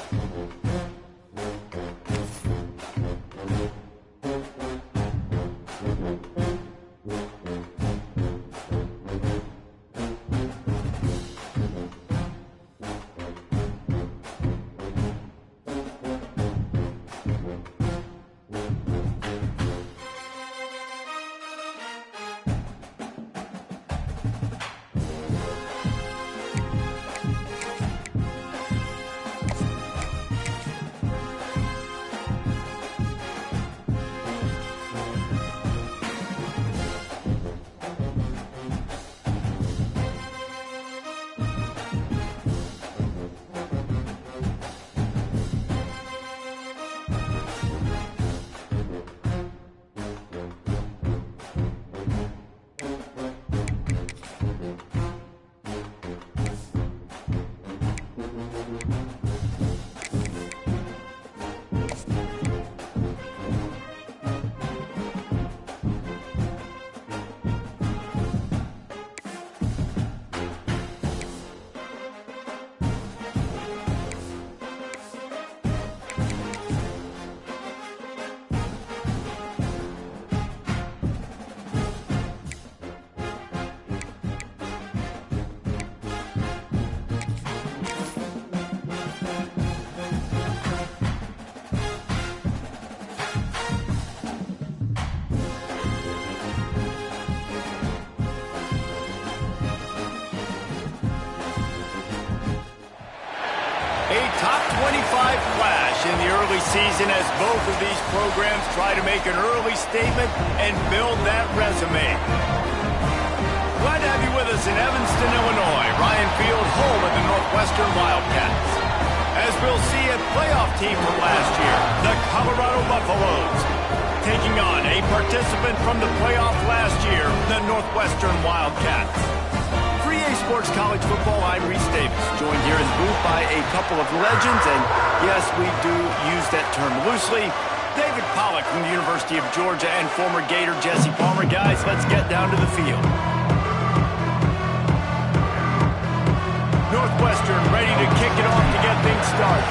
A top 25 flash in the early season as both of these programs try to make an early statement and build that resume. Glad to have you with us in Evanston, Illinois. Ryan Field, home of the Northwestern Wildcats. As we'll see, a playoff team from last year, the Colorado Buffaloes, taking on a participant from the playoff last year, the Northwestern Wildcats. 3A Sports College Football, I'm Reese Davis, joined here in the booth by a couple of legends, and yes, we do use that term loosely. David Pollack from the University of Georgia and former Gator Jesse Palmer. Guys, let's get down to the field. Northwestern ready to kick it off to get things started.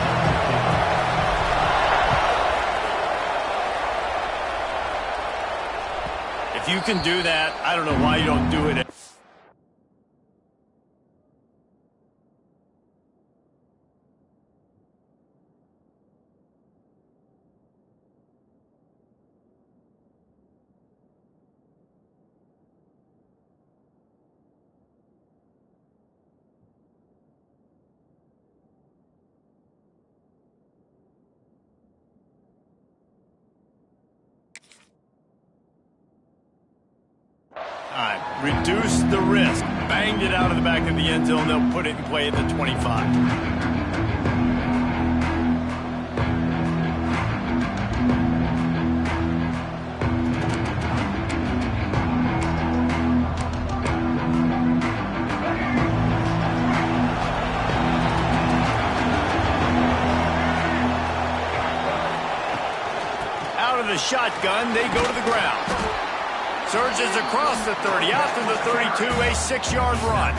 If you can do that, I don't know why you don't do it. Reduce the risk. Banged it out of the back of the end zone. They'll put it in play at the 25. Out of the shotgun, they go to the ground. Surges across the 30, out to the 32, a 6-yard run.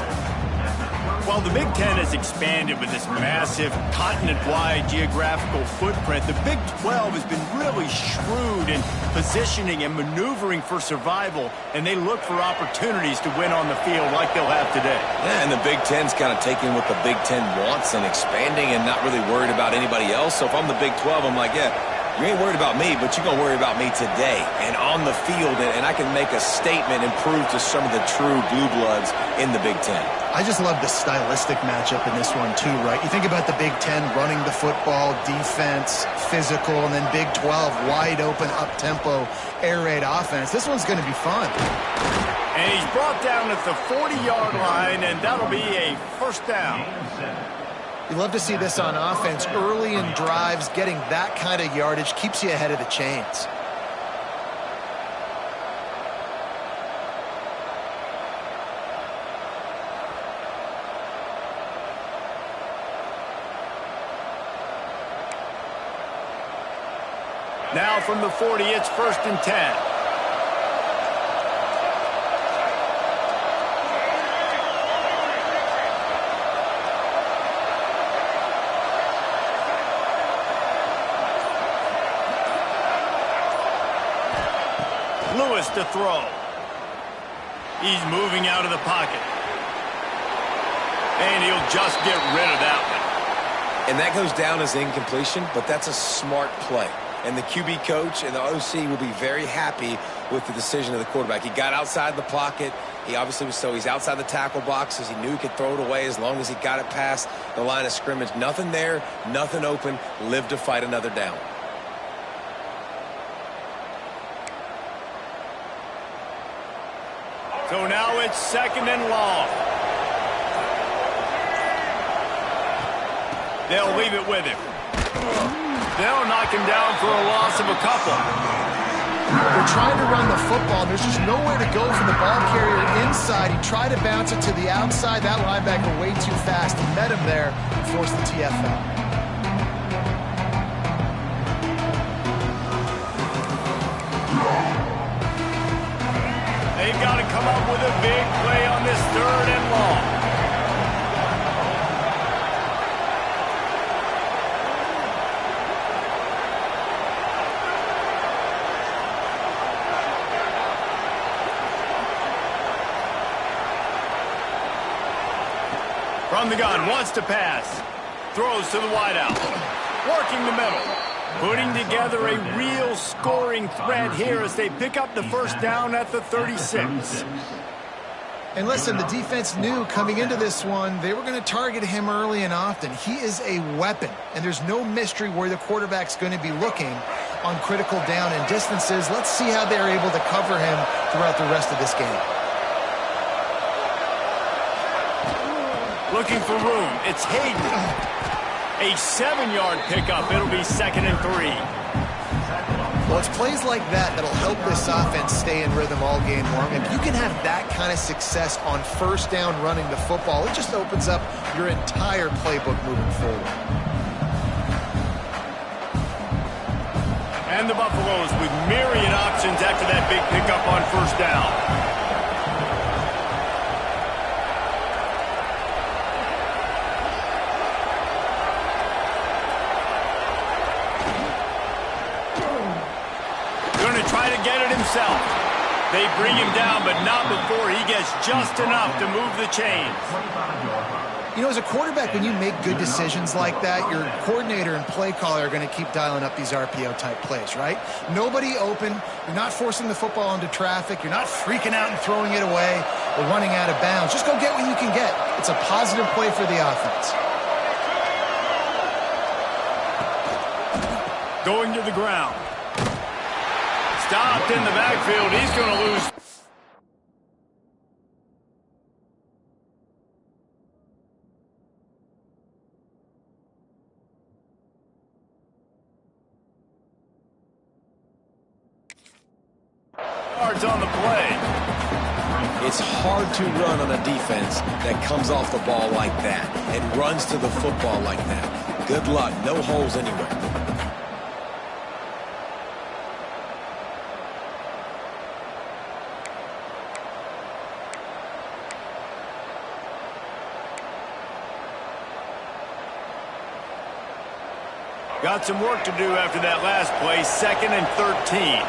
While the Big Ten has expanded with this massive continent-wide geographical footprint, the Big 12 has been really shrewd in positioning and maneuvering for survival, and they look for opportunities to win on the field like they'll have today. Yeah, and the Big Ten's kind of taking what the Big Ten wants and expanding and not really worried about anybody else. So if I'm the Big 12, I'm like, yeah, you ain't worried about me, but you're going to worry about me today and on the field, and I can make a statement and prove to some of the true blue bloods in the Big Ten. I just love the stylistic matchup in this one, too, right? You think about the Big Ten running the football, defense, physical, and then Big 12, wide open, up-tempo, air raid offense. This one's going to be fun. And he's brought down at the 40-yard line, and that'll be a first down. You love to see this on offense. Early in drives, getting that kind of yardage keeps you ahead of the chains. Now from the 40, it's 1st and 10. Lewis to throw. He's moving out of the pocket. And he'll just get rid of that one. And that goes down as incompletion, but that's a smart play. And the QB coach and the OC will be very happy with the decision of the quarterback. He got outside the pocket. He obviously was he's outside the tackle boxes. He knew he could throw it away as long as he got it past the line of scrimmage. Nothing there, nothing open. Live to fight another down. So now it's 2nd and long. They'll leave it with him. They'll knock him down for a loss of a couple. They're trying to run the football. There's just nowhere to go for the ball carrier inside. He tried to bounce it to the outside. That linebacker way too fast. He met him there and forced the TFL. They've got to come up with a big play on this 3rd and long. From the gun, wants to pass. Throws to the wideout. Working the middle. Putting together a real scoring threat here as they pick up the first down at the 36. And listen, the defense knew coming into this one, they were going to target him early and often. He is a weapon, and there's no mystery where the quarterback's going to be looking on critical down and distances. Let's see how they're able to cover him throughout the rest of this game. Looking for room. It's Hayden. A 7-yard pickup. It'll be 2nd and 3. Well, it's plays like that that'll help this offense stay in rhythm all game long. If you can have that kind of success on first down running the football, it just opens up your entire playbook moving forward. And the Buffaloes with myriad options after that big pickup on first down. Try to get it himself. They bring him down, but not before he gets just enough to move the chains. You know, as a quarterback, when you make good decisions like that, your coordinator and play caller are going to keep dialing up these RPO-type plays, right? Nobody open. You're not forcing the football into traffic. You're not freaking out and throwing it away or running out of bounds. Just go get what you can get. It's a positive play for the offense. Going to the ground. Stopped in the backfield. He's going to lose. Yards on the play. It's hard to run on a defense that comes off the ball like that and runs to the football like that. Good luck. No holes anywhere. Got some work to do after that last play. 2nd and 13.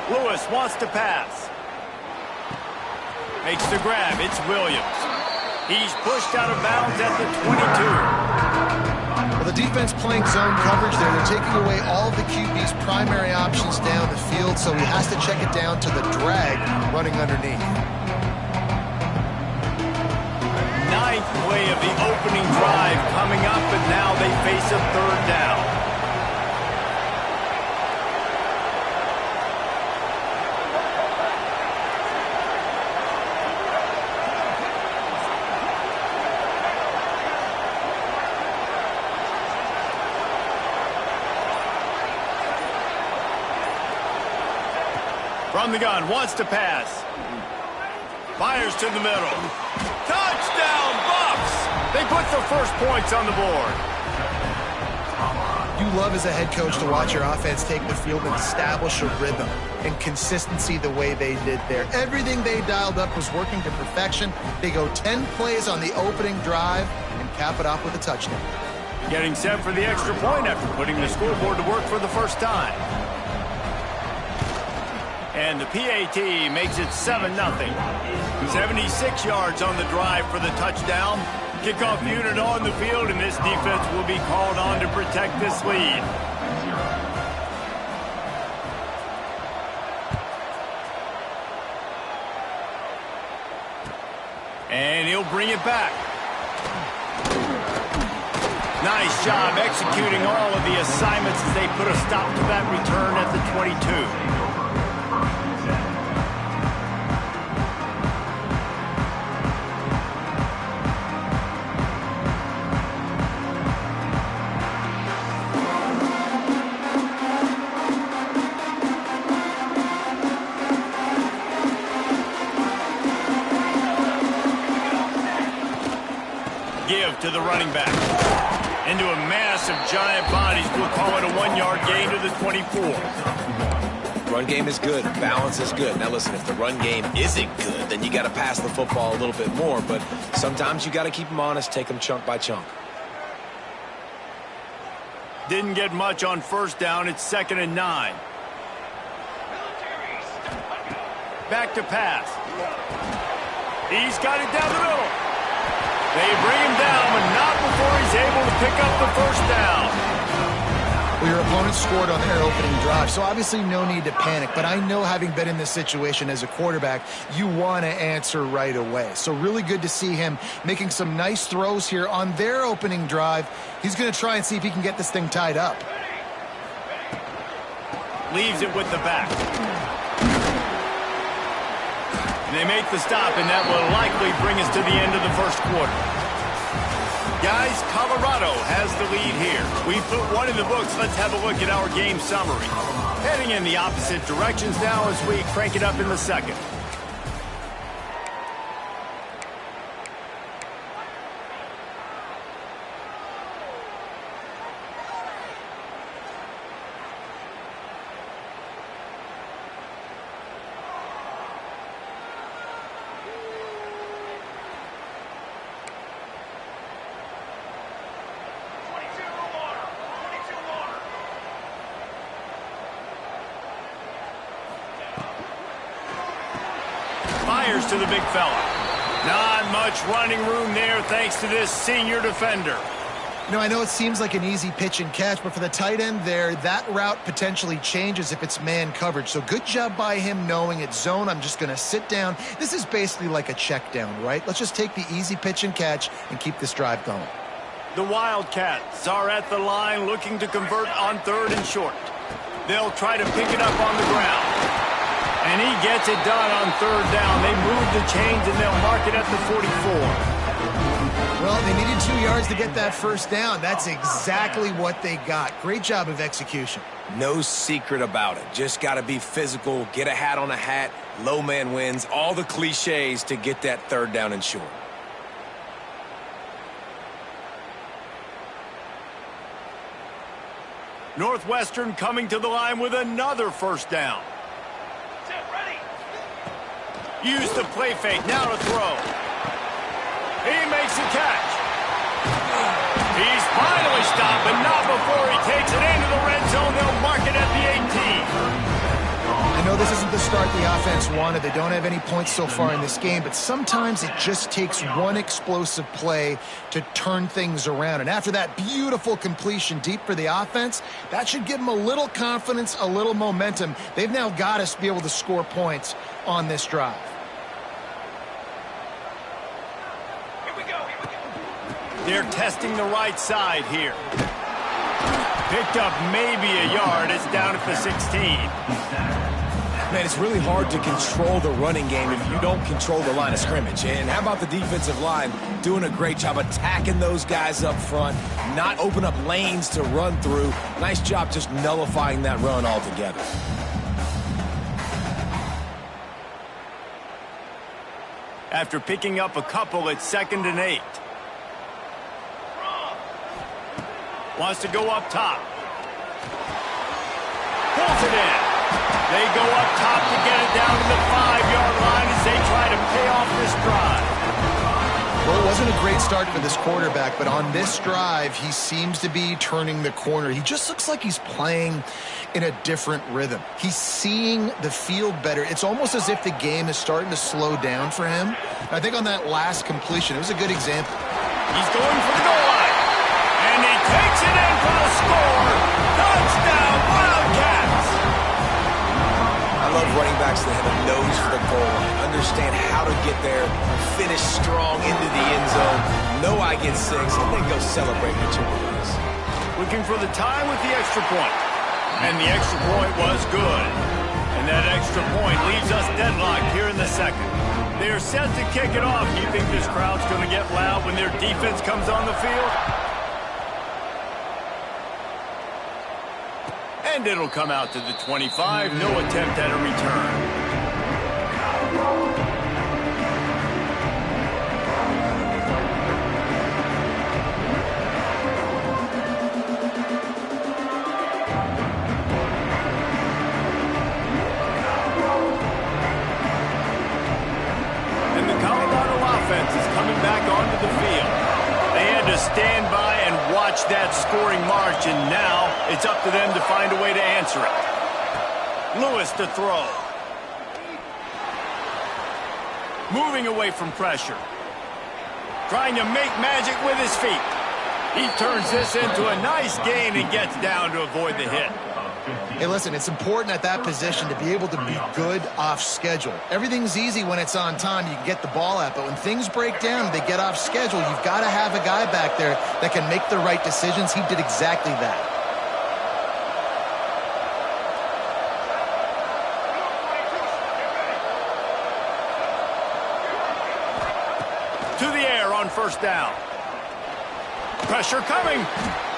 Lewis wants to pass. Makes the grab. It's Williams. He's pushed out of bounds at the 22. Well, the defense playing zone coverage there. They're taking away all of the QB's primary options down the field, so he has to check it down to the drag running underneath. 9th play of the opening drive coming up, and now they face a 3rd down. From the gun, wants to pass. Fires to the middle. Touchdown, Bucs! They put the first points on the board. You love as a head coach to watch your offense take the field and establish a rhythm and consistency the way they did there. Everything they dialed up was working to perfection. They go 10 plays on the opening drive and cap it off with a touchdown. Getting set for the extra point after putting the scoreboard to work for the first time. And the PAT makes it 7-0. 76 yards on the drive for the touchdown. Kickoff unit on the field, and this defense will be called on to protect this lead. And he'll bring it back. Nice job executing all of the assignments as they put a stop to that return at the 22. Give to the running back. Into a massive giant bodies. We'll call it a 1-yard gain to the 24. Run game is good. Balance is good. Now listen, if the run game isn't good, then you got to pass the football a little bit more. But sometimes you got to keep them honest, take them chunk by chunk. Didn't get much on first down. It's 2nd and 9. Back to pass. He's got it down the middle. They bring him down, but not before he's able to pick up the first down. Well, your opponent scored on their opening drive, so obviously no need to panic. But I know, having been in this situation as a quarterback, you want to answer right away. So really good to see him making some nice throws here on their opening drive. He's going to try and see if he can get this thing tied up. Leaves it with the back. And they make the stop, and that will likely bring us to the end of the first quarter. Guys, Colorado has the lead here. We put one in the books. Let's have a look at our game summary. Heading in the opposite directions now as we crank it up in the second. Fires to the big fella. Not much running room there thanks to this senior defender. You know, I know it seems like an easy pitch and catch, but for the tight end there, that route potentially changes if it's man coverage. So good job by him knowing it's zone. I'm just going to sit down. This is basically like a check down, right? Let's just take the easy pitch and catch and keep this drive going. The Wildcats are at the line looking to convert on 3rd and short. They'll try to pick it up on the ground. And he gets it done on 3rd down. They move the chains, and they'll mark it at the 44. Well, they needed 2 yards to get that first down. That's exactly what they got. Great job of execution. No secret about it. Just got to be physical, get a hat on a hat, low man wins, all the cliches to get that 3rd down and short. Northwestern coming to the line with another first down. Use the play fake, now to throw. He makes a catch. He's finally stopped, but not before he takes it into the red zone. They'll mark it at the 18. I know this isn't the start the offense wanted. They don't have any points so far in this game, but sometimes it just takes one explosive play to turn things around. And after that beautiful completion deep for the offense, that should give them a little confidence, a little momentum. They've now got to be able to score points on this drive. They're testing the right side here. Picked up maybe a yard. It's down at the 16. Man, it's really hard to control the running game if you don't control the line of scrimmage. And how about the defensive line doing a great job attacking those guys up front, not open up lanes to run through. Nice job just nullifying that run altogether. After picking up a couple, it's 2nd and 8. Wants to go up top. Pulls it in. They go up top to get it down to the 5-yard line as they try to pay off this drive. Well, it wasn't a great start for this quarterback, but on this drive, he seems to be turning the corner. He just looks like he's playing in a different rhythm. He's seeing the field better. It's almost as if the game is starting to slow down for him. I think on that last completion, it was a good example. He's going for the goal line, and he takes it in for the score. Touchdown, Wildcats! I love running backs that have a nose for the goal line, understand how to get there, finish strong into the end zone, know I get 6, and then go celebrate with your boys. Looking for the tie with the extra point. And the extra point was good. And that extra point leaves us deadlocked here in the second. They are set to kick it off. Do you think this crowd's going to get loud when their defense comes on the field? And it'll come out to the 25. No attempt at a return. Stand by and watch that scoring march, and now it's up to them to find a way to answer it. Lewis to throw. Moving away from pressure. Trying to make magic with his feet. He turns this into a nice gain and gets down to avoid the hit. Hey, listen, it's important at that position to be able to be good off schedule. Everything's easy when it's on time. You can get the ball out, but when things break down, they get off schedule. You've got to have a guy back there that can make the right decisions. He did exactly that. To the air on first down. Pressure coming.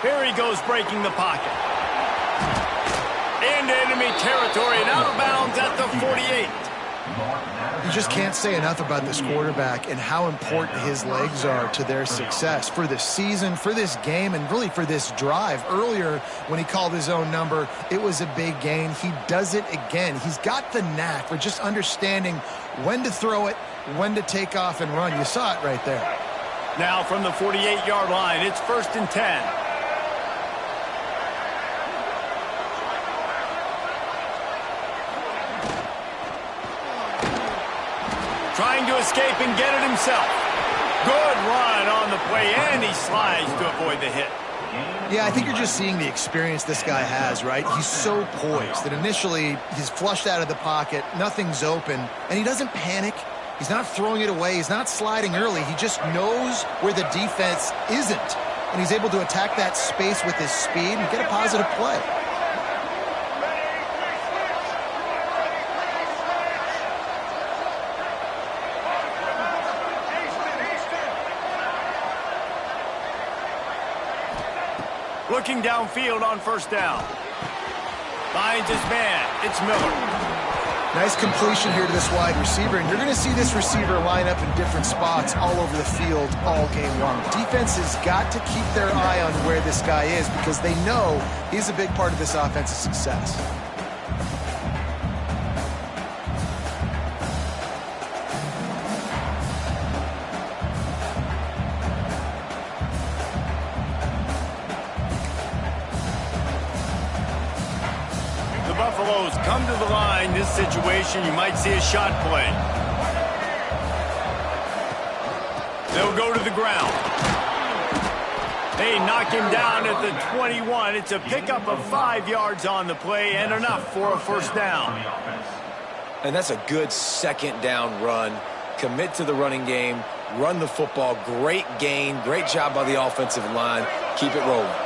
Here he goes, breaking the pocket. Into enemy territory and out of bounds at the 48. You just can't say enough about this quarterback and how important his legs are to their success for this season, for this game, and really for this drive. Earlier, when he called his own number, it was a big gain. He does it again. He's got the knack for just understanding when to throw it, when to take off and run. You saw it right there. Now from the 48-yard line, it's 1st and 10. Trying to escape and get it himself. Good run on the play, and he slides to avoid the hit. Yeah, I think you're just seeing the experience this guy has, right? He's so poised that initially he's flushed out of the pocket, nothing's open, and he doesn't panic. He's not throwing it away. He's not sliding early. He just knows where the defense isn't, and he's able to attack that space with his speed and get a positive play. Looking downfield on first down. Finds his man. It's Miller. Nice completion here to this wide receiver, and you're going to see this receiver line up in different spots all over the field all game long. Defense has got to keep their eye on where this guy is because they know he's a big part of this offense's success. Buffaloes come to the line. This situation, you might see a shot play. They'll go to the ground. They knock him down at the 21. It's a pickup of 5 yards on the play and enough for a first down. And that's a good second down run. Commit to the running game, run the football. Great gain, great job by the offensive line. Keep it rolling.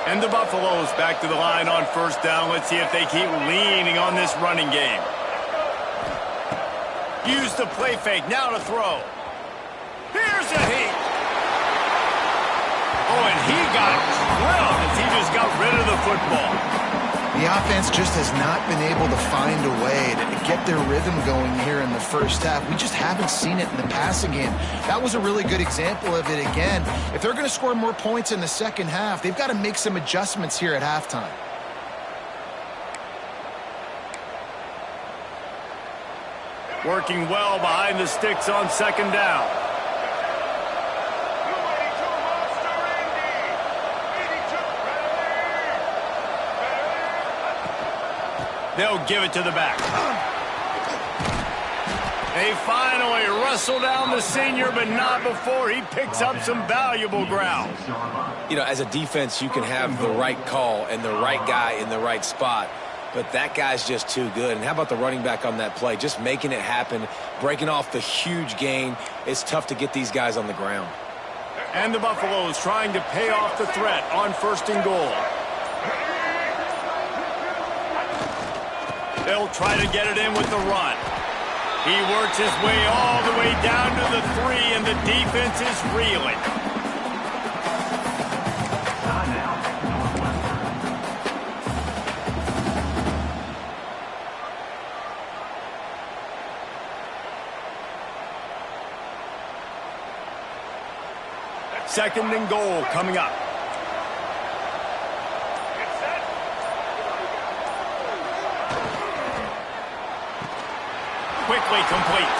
And the Buffaloes back to the line on first down. Let's see if they keep leaning on this running game. Use the play fake. Now to throw. Here's a heat. Oh, and he got drilled as he just got rid of the football. The offense just has not been able to find a way to get their rhythm going here in the first half. We just haven't seen it in the passing game. That was a really good example of it again. If they're going to score more points in the second half, they've got to make some adjustments here at halftime. Working well behind the sticks on second down. They'll give it to the back. They finally wrestle down the senior, but not before he picks up some valuable ground. You know, as a defense, you can have the right call and the right guy in the right spot, but that guy's just too good. And how about the running back on that play? Just making it happen, breaking off the huge gain. It's tough to get these guys on the ground. And the Buffaloes trying to pay off the threat on 1st and goal. They'll try to get it in with the run. He works his way all the way down to the 3, and the defense is reeling. Second and goal coming up. Quickly complete.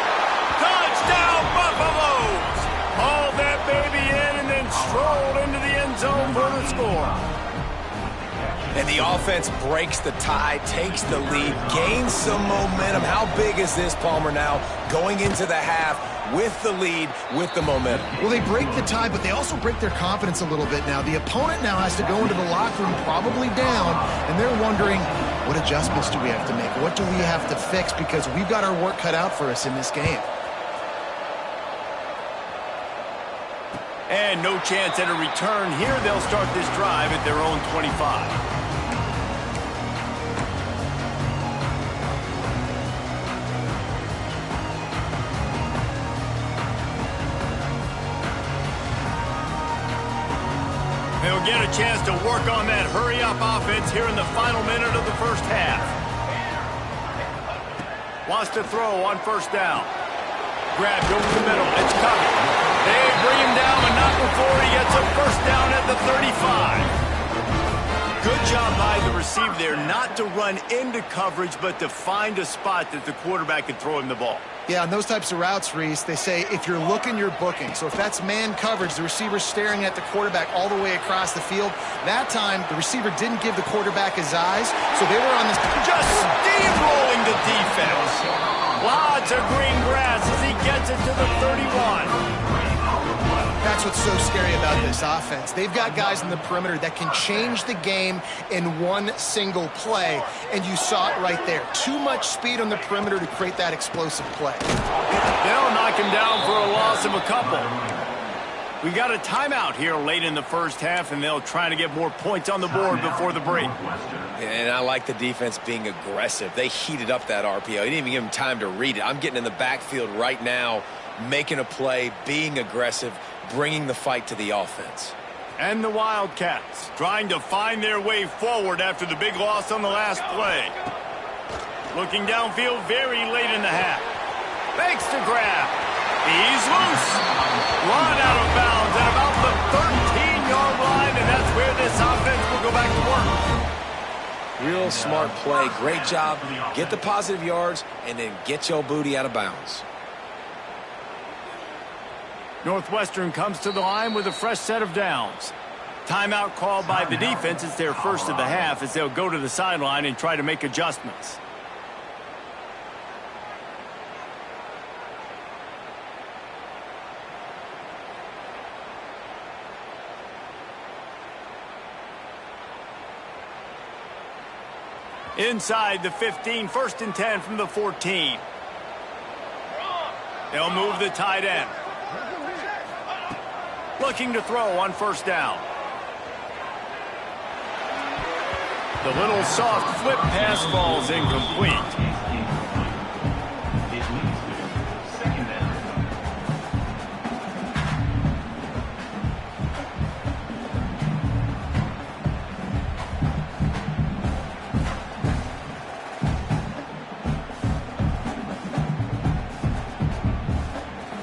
Touchdown, Buffaloes! Hauled that baby in and then strolled into the end zone for the score. And the offense breaks the tie, takes the lead, gains some momentum. How big is this, Palmer, now going into the half with the lead, with the momentum? Well, they break the tie, but they also break their confidence a little bit now. The opponent now has to go into the locker room probably down, and they're wondering, what adjustments do we have to make? What do we have to fix? Because we've got our work cut out for us in this game. And no chance at a return here. They'll start this drive at their own 25. They'll get a chance to work on that hurry-up offense here in the final minute of the first half. Wants to throw on 1st down. Grabbed over the middle. It's coming. They bring him down, but not before he gets a 1st down at the 35. Good job by the receiver there not to run into coverage, but to find a spot that the quarterback can throw him the ball. Yeah, on those types of routes, Reese, they say if you're looking, you're booking. So if that's man coverage, the receiver's staring at the quarterback all the way across the field. That time, the receiver didn't give the quarterback his eyes, so they were on this... Just steamrolling the defense. Lots of green grass as he gets it to the 31. That's what's so scary about this offense. They've got guys in the perimeter that can change the game in one single play, and you saw it right there. Too much speed on the perimeter to create that explosive play. They'll knock him down for a loss of a couple. We got a timeout here late in the first half, and they'll try to get more points on the board before the break. And I like the defense being aggressive. They heated up that RPO. He didn't even give him time to read it. I'm getting in the backfield right now, making a play, being aggressive, bringing the fight to the offense. And the Wildcats trying to find their way forward after the big loss on the last play. Looking downfield very late in the half. Fakes to grab. He's loose. Run out of bounds at about the 13-yard line, and that's where this offense will go back to work. Real smart play. Great job. Get the positive yards, and then get your booty out of bounds. Northwestern comes to the line with a fresh set of downs. Timeout called by the defense. It's their first of the half as they'll go to the sideline and try to make adjustments. Inside the 15, 1st and 10 from the 14. They'll move the tight end. Looking to throw on 1st down. The little soft flip pass falls incomplete.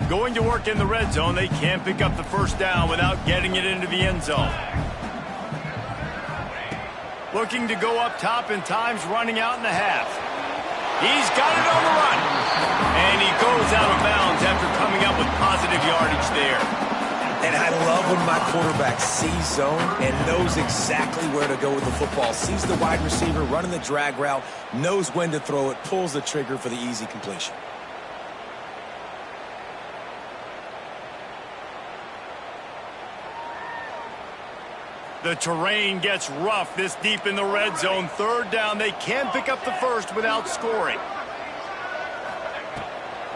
Going to work in the red zone. They can't pick up the 1st down without getting it into the end zone. Looking to go up top, and time's running out in the half. He's got it on the run. And he goes out of bounds after coming up with positive yardage there. And I love when my quarterback sees zone and knows exactly where to go with the football. Sees the wide receiver running the drag route, knows when to throw it, pulls the trigger for the easy completion. The terrain gets rough this deep in the red zone. Third down, they can pick up the first without scoring.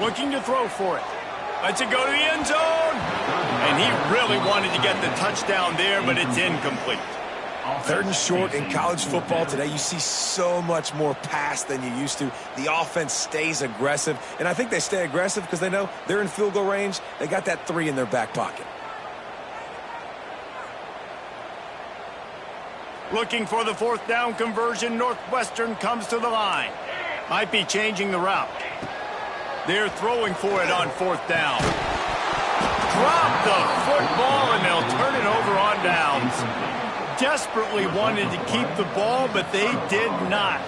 Looking to throw for it. Lets it go to the end zone. And he really wanted to get the touchdown there, but it's incomplete. Third and short in college football today, you see so much more pass than you used to. The offense stays aggressive, and I think they stay aggressive because they know they're in field goal range. They got that 3 in their back pocket. Looking for the fourth down conversion. Northwestern comes to the line. Might be changing the route. They're throwing for it on fourth down. Drop the football, and they'll turn it over on downs. Desperately wanted to keep the ball, but they did not.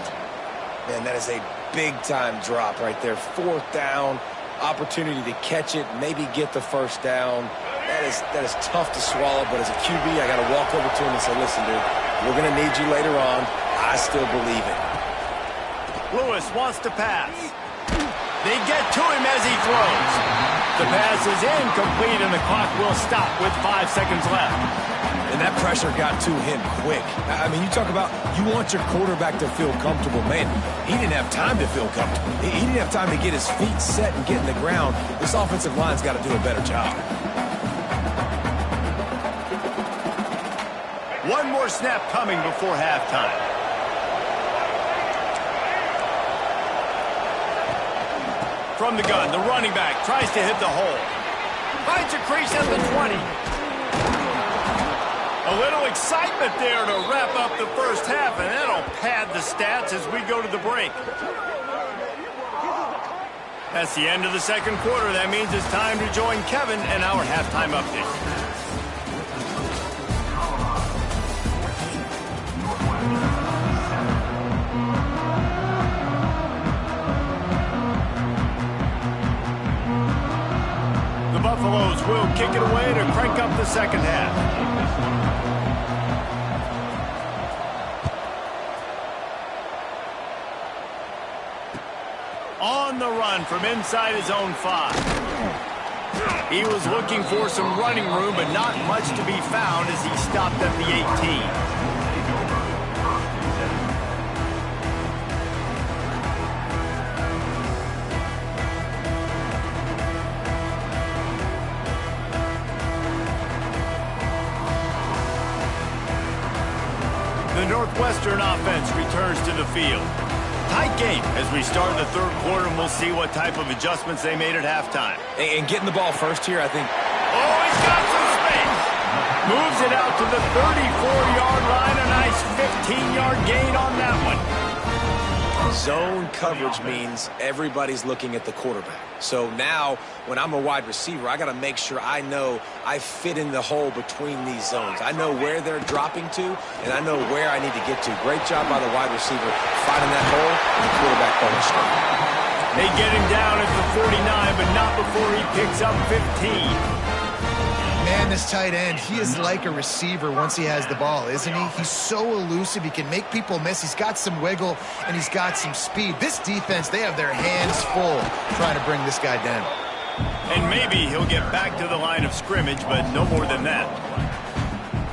Man, that is a big-time drop right there. Fourth down, opportunity to catch it, maybe get the first down. That is tough to swallow, but as a QB, I got to walk over to him and say, listen, dude, we're going to need you later on. I still believe it. Lewis wants to pass. They get to him as he throws. The pass is incomplete, and the clock will stop with 5 seconds left. And that pressure got to him quick. I mean, you talk about you want your quarterback to feel comfortable. Man, he didn't have time to feel comfortable. He didn't have time to get his feet set and get in the ground. This offensive line's got to do a better job. One more snap coming before halftime. From the gun, the running back tries to hit the hole. Finds a crease at the 20. A little excitement there to wrap up the first half, and that'll pad the stats as we go to the break. That's the end of the second quarter. That means it's time to join Kevin and our halftime update. Buffaloes will kick it away to crank up the second half. On the run from inside his own 5. He was looking for some running room, but not much to be found as he stopped at the 18. The Northwestern offense returns to the field. Tight game as we start the third quarter, and we'll see what type of adjustments they made at halftime. And getting the ball first here, I think. Oh, he's got some space. Moves it out to the 34-yard line. A nice 15-yard gain on that one. Zone coverage means everybody's looking at the quarterback. So now, when I'm a wide receiver, I got to make sure I know I fit in the hole between these zones. I know where they're dropping to, and I know where I need to get to. Great job by the wide receiver finding that hole, and the quarterback going straight. They get him down at the 49, but not before he picks up 15. Man, this tight end, he is like a receiver once he has the ball, isn't he? He's so elusive. He can make people miss. He's got some wiggle, and he's got some speed. This defense, they have their hands full trying to bring this guy down. And maybe he'll get back to the line of scrimmage, but no more than that.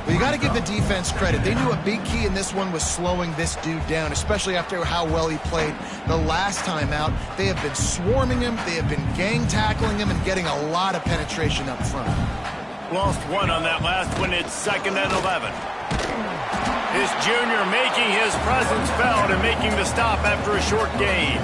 Well, you got to give the defense credit. They knew a big key in this one was slowing this dude down, especially after how well he played the last time out. They have been swarming him. They have been gang tackling him and getting a lot of penetration up front. Lost one on that last one. It's 2nd and 11. This junior making his presence felt and making the stop after a short gain.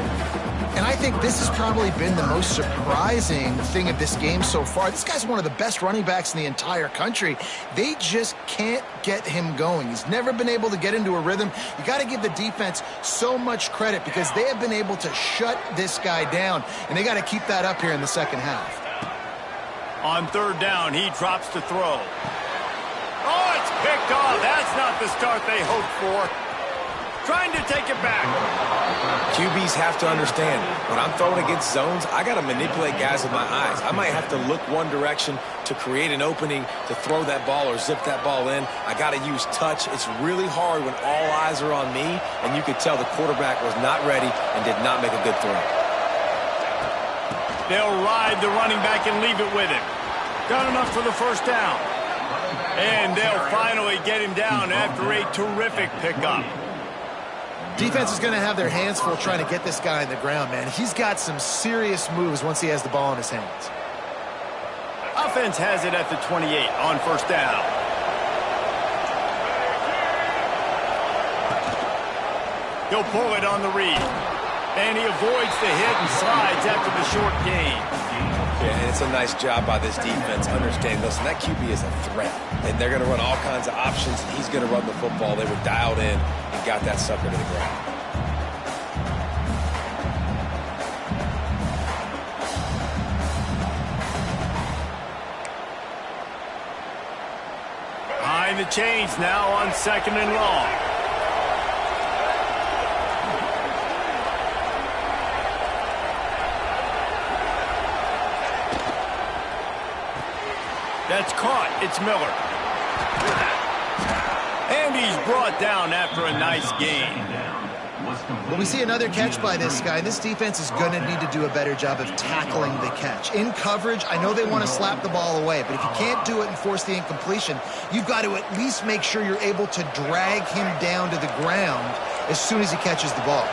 And I think this has probably been the most surprising thing of this game so far. This guy's one of the best running backs in the entire country. They just can't get him going. He's never been able to get into a rhythm. You got to give the defense so much credit because they have been able to shut this guy down, and they got to keep that up here in the second half. On third down, he drops to throw. Oh, it's picked off. That's not the start they hoped for. trying to take it back. QBs have to understand, when I'm throwing against zones, I got to manipulate guys with my eyes. I might have to look one direction to create an opening to throw that ball or zip that ball in. I got to use touch. It's really hard when all eyes are on me, and you could tell the quarterback was not ready and did not make a good throw. They'll ride the running back and leave it with him. Got enough for the first down. And they'll finally get him down after a terrific pickup. Defense is going to have their hands full trying to get this guy on the ground, man. He's got some serious moves once he has the ball in his hands. Offense has it at the 28 on first down. He'll pull it on the read. And he avoids the hit and slides after the short gain. Yeah, and it's a nice job by this defense. Understand, listen, that QB is a threat. And they're going to run all kinds of options, and he's going to run the football. They were dialed in and got that sucker to the ground. Behind the chains now on 2nd and long. That's caught. It's Miller. And he's brought down after a nice gain. Well, we see another catch by this guy. This defense is going to need to do a better job of tackling the catch. In coverage, I know they want to slap the ball away, but if you can't do it and force the incompletion, you've got to at least make sure you're able to drag him down to the ground as soon as he catches the ball.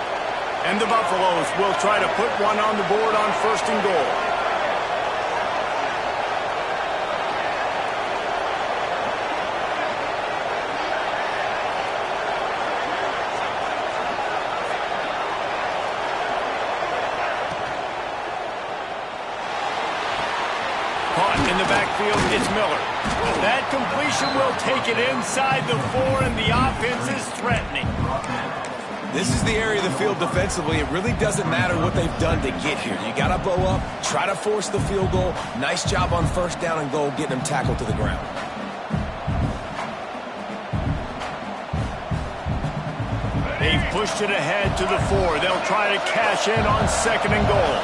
And the Buffaloes will try to put one on the board on 1st and goal. In the backfield, it's Miller. That completion will take it inside the 4, and the offense is threatening. This is the area of the field defensively. It really doesn't matter what they've done to get here. You got to bow up, try to force the field goal. Nice job on 1st down and goal, getting them tackled to the ground. They've pushed it ahead to the 4. They'll try to cash in on 2nd and goal.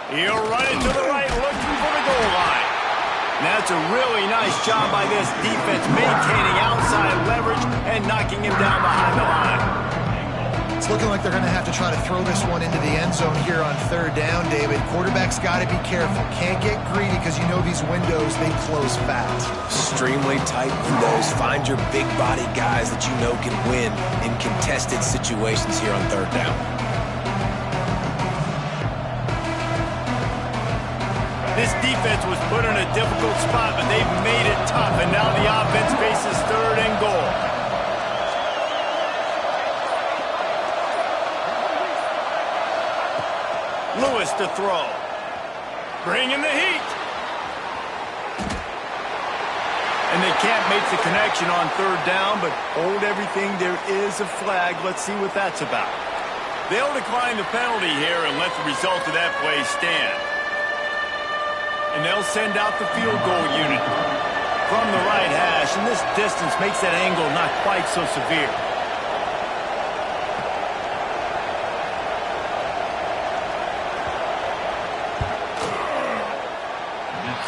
He'll run it to the right, looking for the goal line. That's a really nice job by this defense, maintaining outside leverage and knocking him down behind the line. It's looking like they're going to have to try to throw this one into the end zone here on 3rd down, David. Quarterback's got to be careful. Can't get greedy because you know these windows, they close fast. Extremely tight windows. Find your big body guys that you know can win in contested situations here on 3rd down. This defense was put in a difficult spot, but they've made it tough, and now the offense faces 3rd and goal. Lewis to throw. Bringing the heat. And they can't make the connection on 3rd down, but hold everything. There is a flag. Let's see what that's about. They'll decline the penalty here and let the result of that play stand. And they'll send out the field goal unit from the right hash. And this distance makes that angle not quite so severe.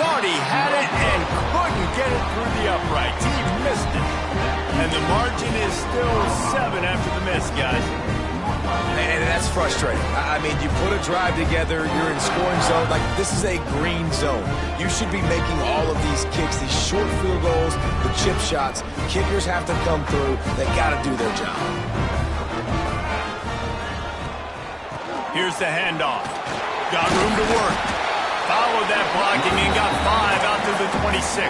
Thought he had it and couldn't get it through the uprights. He missed it. And the margin is still 7 after the miss, guys. And that's frustrating. I mean, you put a drive together, you're in scoring zone. Like, this is a green zone. You should be making all of these kicks, these short field goals, the chip shots. Kickers have to come through. They got to do their job. Here's the handoff. Got room to work. Followed that blocking and got 5 out to the 26.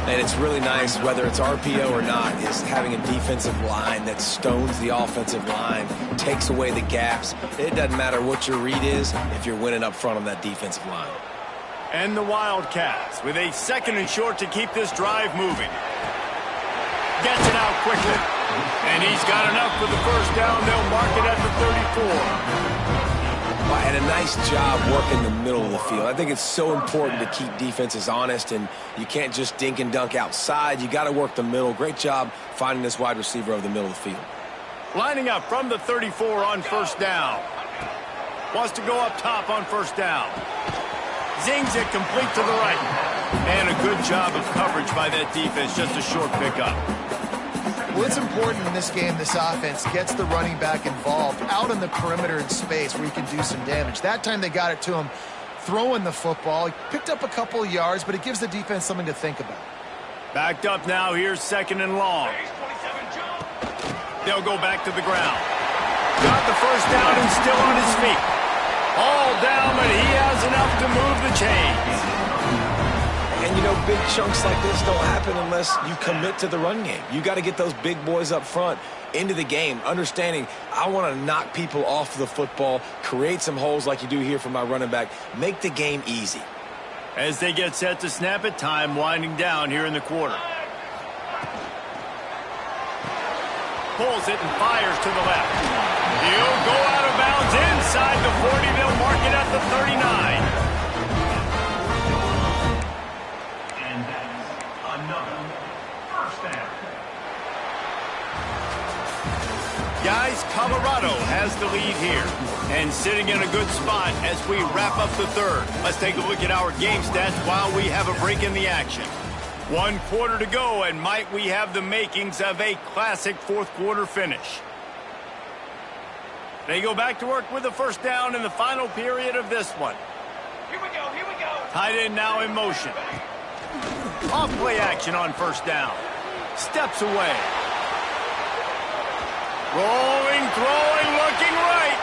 And it's really nice, whether it's RPO or not, is having a defensive line that stones the offensive line, takes away the gaps. It doesn't matter what your read is if you're winning up front on that defensive line. And the Wildcats with a 2nd and short to keep this drive moving. Gets it out quickly. And he's got enough for the first down. They'll mark it at the 34. And a nice job working the middle of the field. I think it's so important to keep defenses honest, and you can't just dink and dunk outside. You got to work the middle. Great job finding this wide receiver over the middle of the field. Lining up from the 34 on first down. Wants to go up top on first down. Zings it complete to the right. And a good job of coverage by that defense. Just a short pickup. Well, it's important in this game this offense gets the running back involved out on the perimeter in space where he can do some damage. That time they got it to him throwing the football. He picked up a couple of yards, but it gives the defense something to think about. Backed up now. Here's second and long. They'll go back to the ground. Got the first down and still on his feet. All down, but he has enough to move the chains. And, you know, big chunks like this don't happen unless you commit to the run game. You got to get those big boys up front into the game, understanding I want to knock people off the football, create some holes like you do here for my running back, make the game easy. As they get set to snap it, time winding down here in the quarter. Pulls it and fires to the left. He'll go out of bounds inside the 40. They'll mark it at the 39. Guys, Colorado has the lead here and sitting in a good spot as we wrap up the third. Let's take a look at our game stats while we have a break in the action. 1 quarter to go, and might we have the makings of a classic fourth quarter finish. They go back to work with a first down in the final period of this one. Here we go, here we go. Tight end now in motion. Off play action on first down. Steps away. Rolling, throwing, looking right.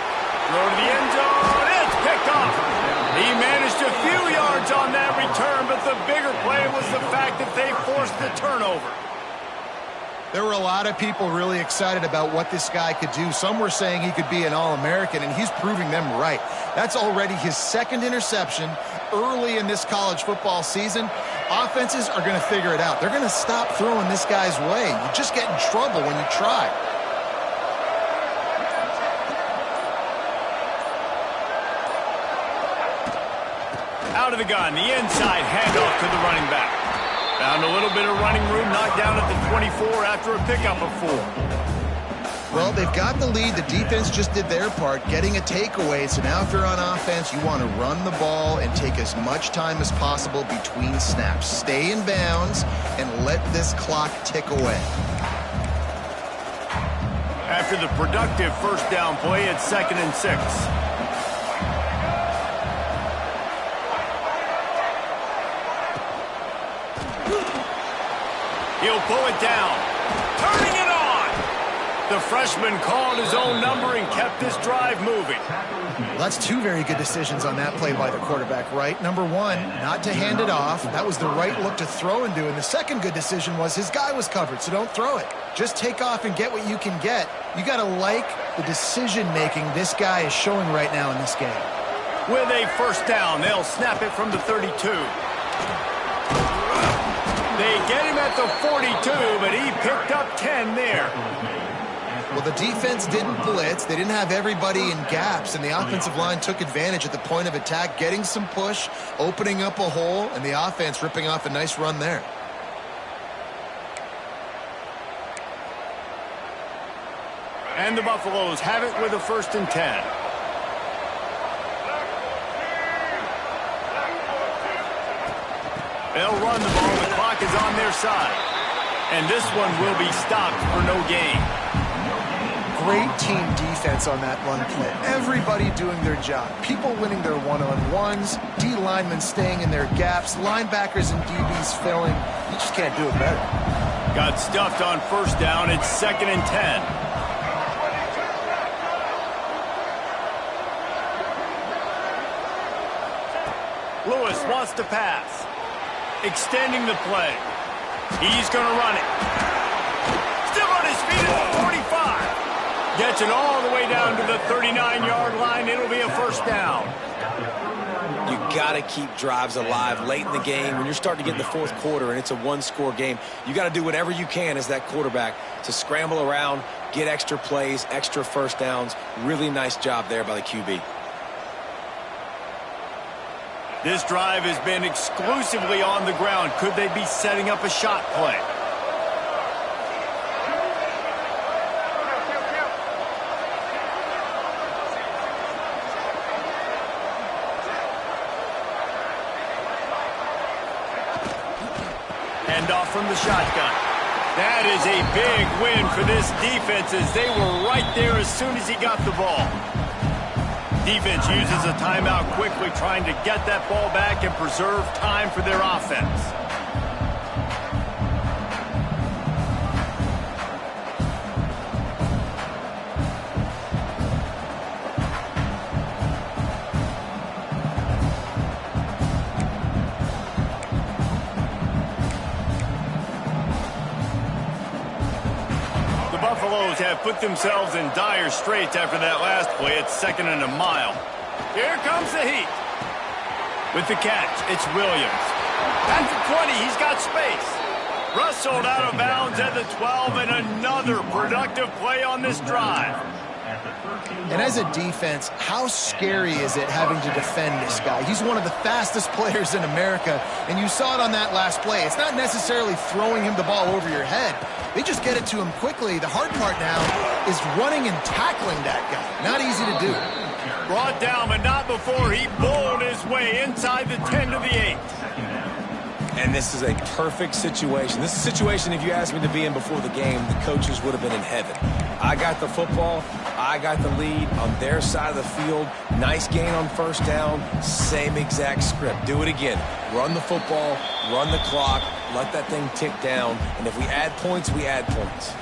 Throw to the end zone. It's picked off. He managed a few yards on that return, but the bigger play was the fact that they forced the turnover. There were a lot of people really excited about what this guy could do. Some were saying he could be an All-American, and he's proving them right. That's already his second interception early in this college football season. Offenses are going to figure it out. They're going to stop throwing this guy's way. You just get in trouble when you try. Out of the gun, the inside handoff to the running back. Found a little bit of running room, knocked down at the 24 after a pickup of 4. Well, they've got the lead. The defense just did their part, getting a takeaway. So now if you're on offense, you want to run the ball and take as much time as possible between snaps. Stay in bounds and let this clock tick away. After the productive first down play, it's 2nd and 6. He'll pull it down. Turning it on. The freshman called his own number and kept this drive moving. Well, that's 2 very good decisions on that play by the quarterback, right? Number 1, not to hand it off. That was the right look to throw into. And the second good decision was his guy was covered, so don't throw it. Just take off and get what you can get. You got to like the decision-making this guy is showing right now in this game. With a first down, they'll snap it from the 32. They get him at the 42, but he picked up 10 there. Well, the defense didn't blitz. They didn't have everybody in gaps, and the offensive line took advantage at the point of attack, getting some push, opening up a hole, and the offense ripping off a nice run there. And the Buffaloes have it with a 1st and 10. They'll run the ball. The clock is on their side. And this one will be stopped for no gain. Great team defense on that run play. Everybody doing their job. People winning their one-on-ones, D linemen staying in their gaps, linebackers and DBs filling. You just can't do it better. Got stuffed on first down. It's 2nd and 10. Lewis wants to pass. Extending the play. He's going to run it. Still on his feet at the 45. Gets it all the way down to the 39-yard line. It'll be a first down. You got to keep drives alive late in the game. When you're starting to get in the fourth quarter and it's a one-score game, you got to do whatever you can as that quarterback to scramble around, get extra plays, extra first downs. Really nice job there by the QB. This drive has been exclusively on the ground. Could they be setting up a shot play? Handoff from the shotgun. That is a big win for this defense as they were right there as soon as he got the ball. Defense uses a timeout quickly, trying to get that ball back and preserve time for their offense. Buffaloes have put themselves in dire straits after that last play. It's 2nd and a mile. Here comes the heat. With the catch, it's Williams. At the 20, he's got space. Rustled out of bounds at the 12, and another productive play on this drive. And as a defense, how scary is it having to defend this guy? He's one of the fastest players in America, and you saw it on that last play. It's not necessarily throwing him the ball over your head. They just get it to him quickly. The hard part now is running and tackling that guy. Not easy to do. Brought down, but not before he bowled his way inside the 10 to the 8. And this is a perfect situation. This is a situation, if you asked me to be in before the game, the coaches would have been in heaven. I got the football. I got the lead on their side of the field. Nice gain on first down. Same exact script. Do it again. Run the football, run the clock, let that thing tick down. And if we add points, we add points.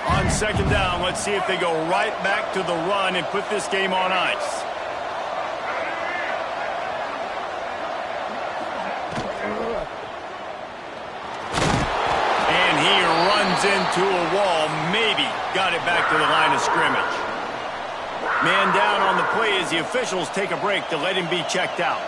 On 2nd down, let's see if they go right back to the run and put this game on ice. And he runs into a wall, maybe got it back to the line of scrimmage. Man down on the play as the officials take a break to let him be checked out.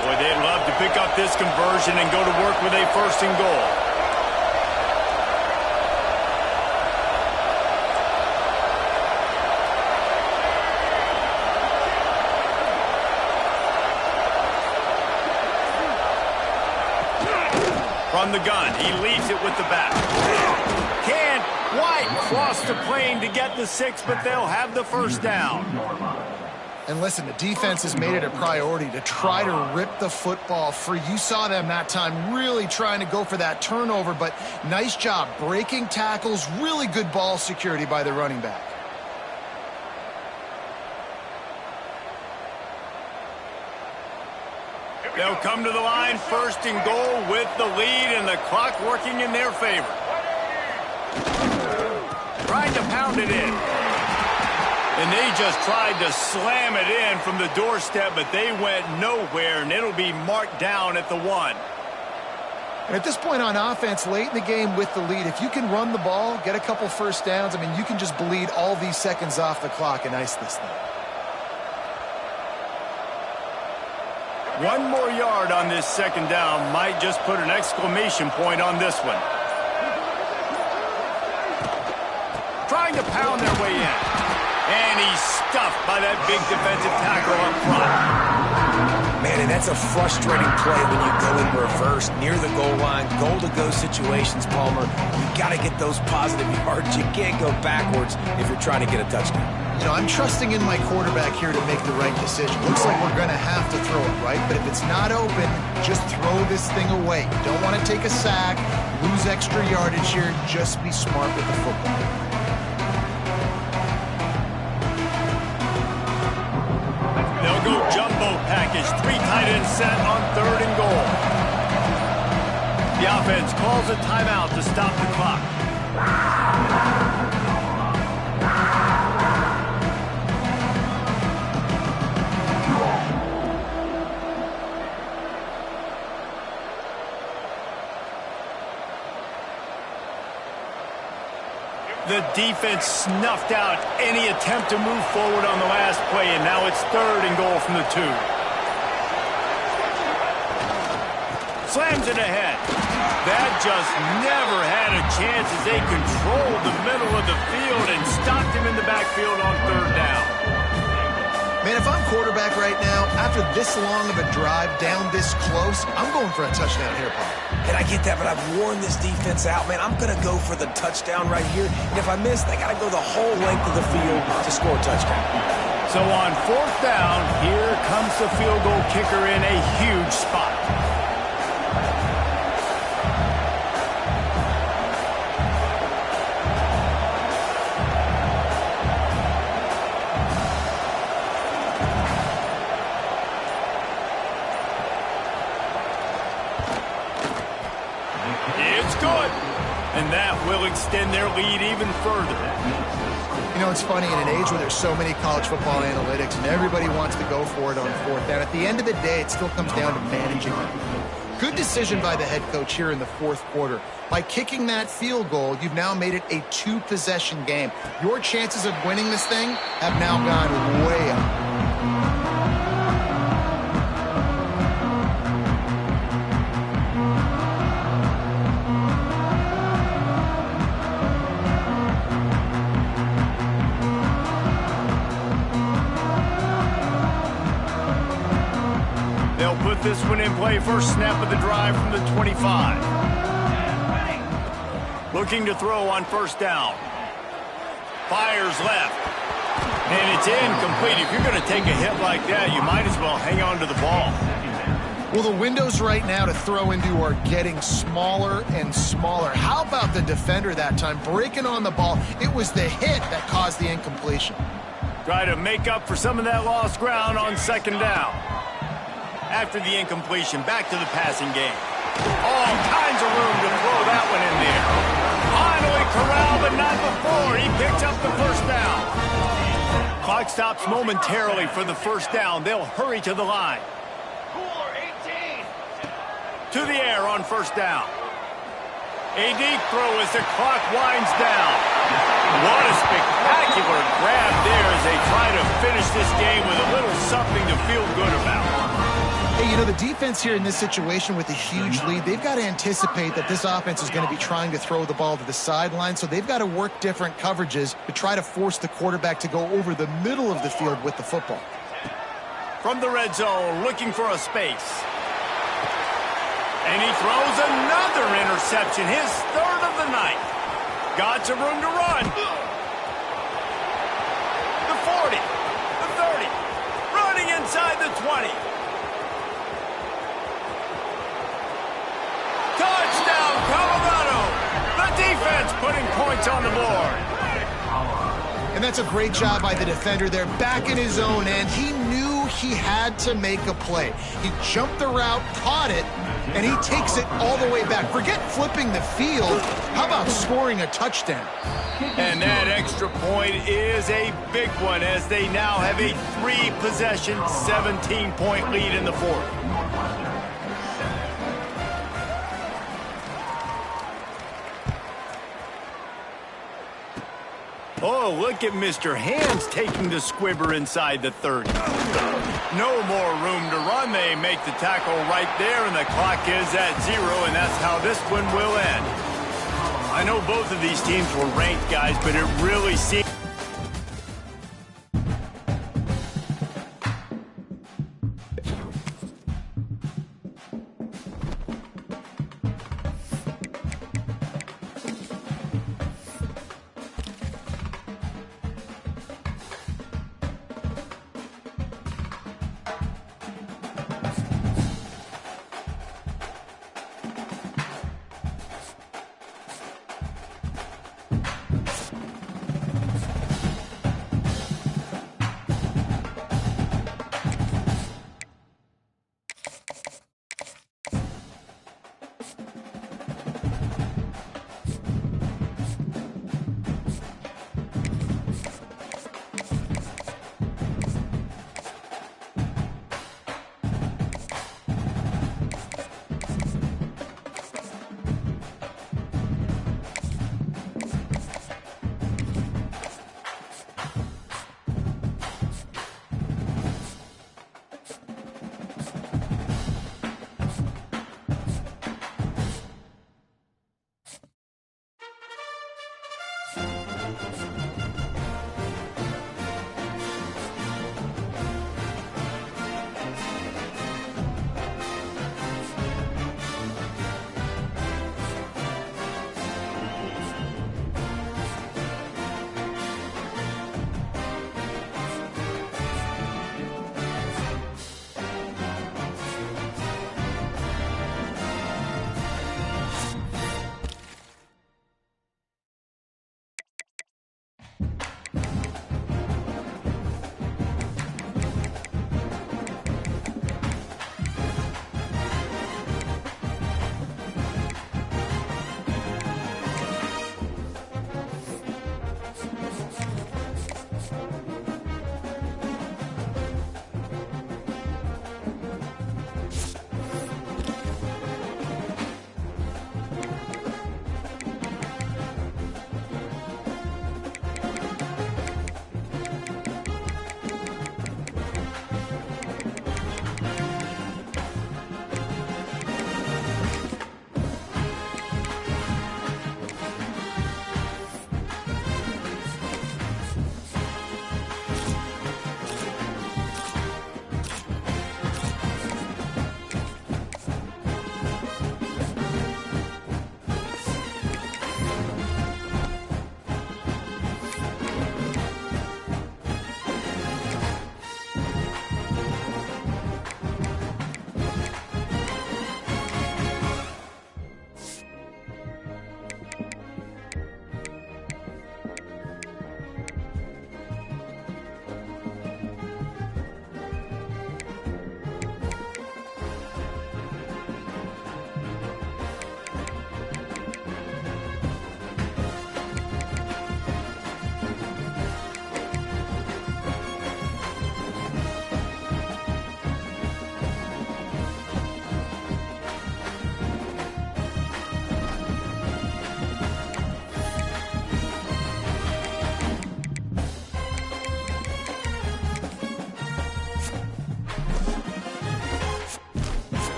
Boy, they'd love to pick up this conversion and go to work with a 1st and goal. From the gun, he leaves it with the back. Can't quite cross the plane to get the 6, but they'll have the 1st down. And listen, the defense has made it a priority to try to rip the football free. You saw them that time really trying to go for that turnover, but nice job breaking tackles, really good ball security by the running back. They'll come to the line 1st and goal with the lead and the clock working in their favor. Trying to pound it in. And they just tried to slam it in from the doorstep, but they went nowhere, and it'll be marked down at the 1. And at this point on offense, late in the game with the lead, if you can run the ball, get a couple 1st downs, I mean, you can just bleed all these seconds off the clock and ice this thing. 1 more yard on this 2nd down might just put an exclamation point on this one. Trying to pound their way in. And he's stuffed by that big defensive tackle up front. Man, and that's a frustrating play when you go in reverse near the goal line, goal-to-go situations, Palmer. You got to get those positive yards. You can't go backwards if you're trying to get a touchdown. You know, I'm trusting in my quarterback here to make the right decision. Looks like we're going to have to throw it, right? But if it's not open, just throw this thing away. You don't want to take a sack. lose extra yardage here. Just be smart with the football. They'll go jumbo package. 3 tight ends set on 3rd and goal. The offense calls a timeout to stop the clock. The defense snuffed out any attempt to move forward on the last play, and now it's 3rd and goal from the 2. Slams it ahead. That just never had a chance as they controlled the middle of the field and stopped him in the backfield on 3rd down. Man, if I'm quarterback right now, after this long of a drive down this close, I'm going for a touchdown here, Paul. And I get that, but I've worn this defense out, man. I'm going to go for the touchdown right here. And if I miss, they got to go the whole length of the field to score a touchdown. So on 4th down, here comes the field goal kicker in a huge spot. It's good. And that will extend their lead even further. You know, it's funny, in an age where there's so many college football analytics and everybody wants to go for it on 4th down, at the end of the day, it still comes down to managing it. Good decision by the head coach here in the 4th quarter. By kicking that field goal, you've now made it a 2-possession game. Your chances of winning this thing have now gone way up. They'll put this one in play. First snap of the drive from the 25. Looking to throw on 1st down. Fires left. And it's incomplete. If you're going to take a hit like that, you might as well hang on to the ball. Well, the windows right now to throw into are getting smaller and smaller. How about the defender that time breaking on the ball? It was the hit that caused the incompletion. Try to make up for some of that lost ground on 2nd down. After the incompletion, back to the passing game. All kinds of room to throw that one in there. Finally corralled, but not before. He picks up the 1st down. Clock stops momentarily for the 1st down. They'll hurry to the line. To the air on 1st down. A deep throw as the clock winds down. What a spectacular grab there as they try to finish this game with a little something to feel good about. Hey, you know, the defense here in this situation with a huge lead, they've got to anticipate that this offense is going to be trying to throw the ball to the sideline, so they've got to work different coverages to try to force the quarterback to go over the middle of the field with the football. From the red zone, looking for a space. And he throws another interception, his 3rd of the night. Got some room to run. The 40, the 30, running inside the 20. Touchdown, Colorado! The defense putting points on the board. And that's a great job by the defender there, back in his own end. He knew he had to make a play. He jumped the route, caught it, and he takes it all the way back. Forget flipping the field. How about scoring a touchdown? And that extra point is a big one as they now have a 3-possession, 17-point lead in the 4th. Oh, look at Mr. Hands taking the squibber inside the 30. No more room to run. They make the tackle right there, and the clock is at 0, and that's how this one will end. I know both of these teams were ranked, guys, but it really seems...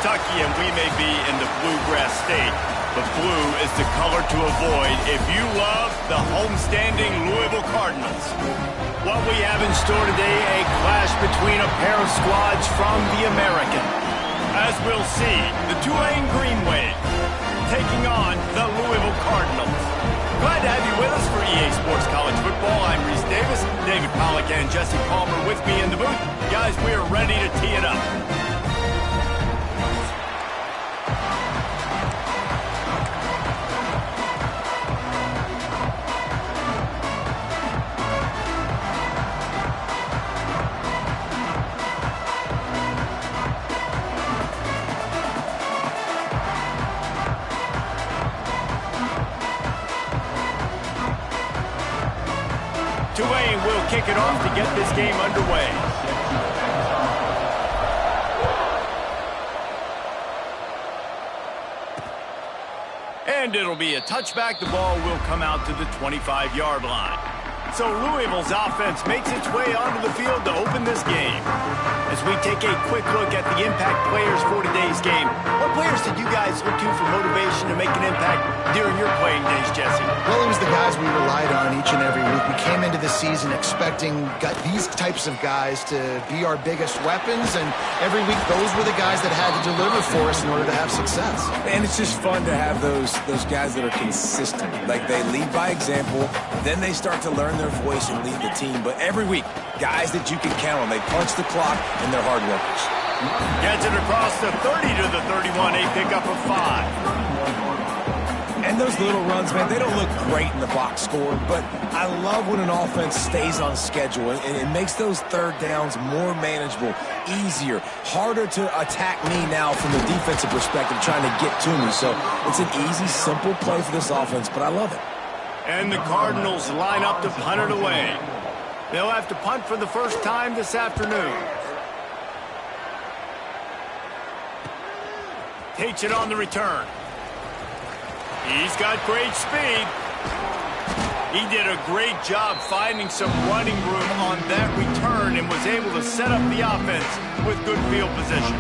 Kentucky, and we may be in the bluegrass state, but blue is the color to avoid if you love the homestanding Louisville Cardinals. What we have in store today, a clash between a pair of squads from the American. As we'll see, the Tulane Green Wave taking on the Louisville Cardinals. Glad to have you with us for EA Sports College Football. I'm Reese Davis, David Pollack and Jesse Palmer with me in the booth. Guys, we are ready to tee it up. Tulane will kick it off to get this game underway. And it'll be a touchback. The ball will come out to the 25-yard line. So Louisville's offense makes its way onto the field to open this game. As we take a quick look at the impact players for today's game, what players did you guys look to for motivation to make an impact during your playing days, Jesse? Well, it was the guys we relied on each and every week. We came into the season expecting these types of guys to be our biggest weapons, and every week those were the guys that had to deliver for us in order to have success. And it's just fun to have those guys that are consistent. Like, they lead by example, then they start to learn their voice and lead the team. But every week, guys that you can count on. They punch the clock, and they're hard workers. Gets it across the 30 to the 31, a pickup of 5. And those little runs, man, they don't look great in the box score, but I love when an offense stays on schedule, and it makes those third downs more manageable, easier, harder to attack me now from the defensive perspective trying to get to me. So it's an easy, simple play for this offense, but I love it. And the Cardinals line up to punt it away. They'll have to punt for the first time this afternoon. Takes it on the return. He's got great speed. He did a great job finding some running room on that return and was able to set up the offense with good field position.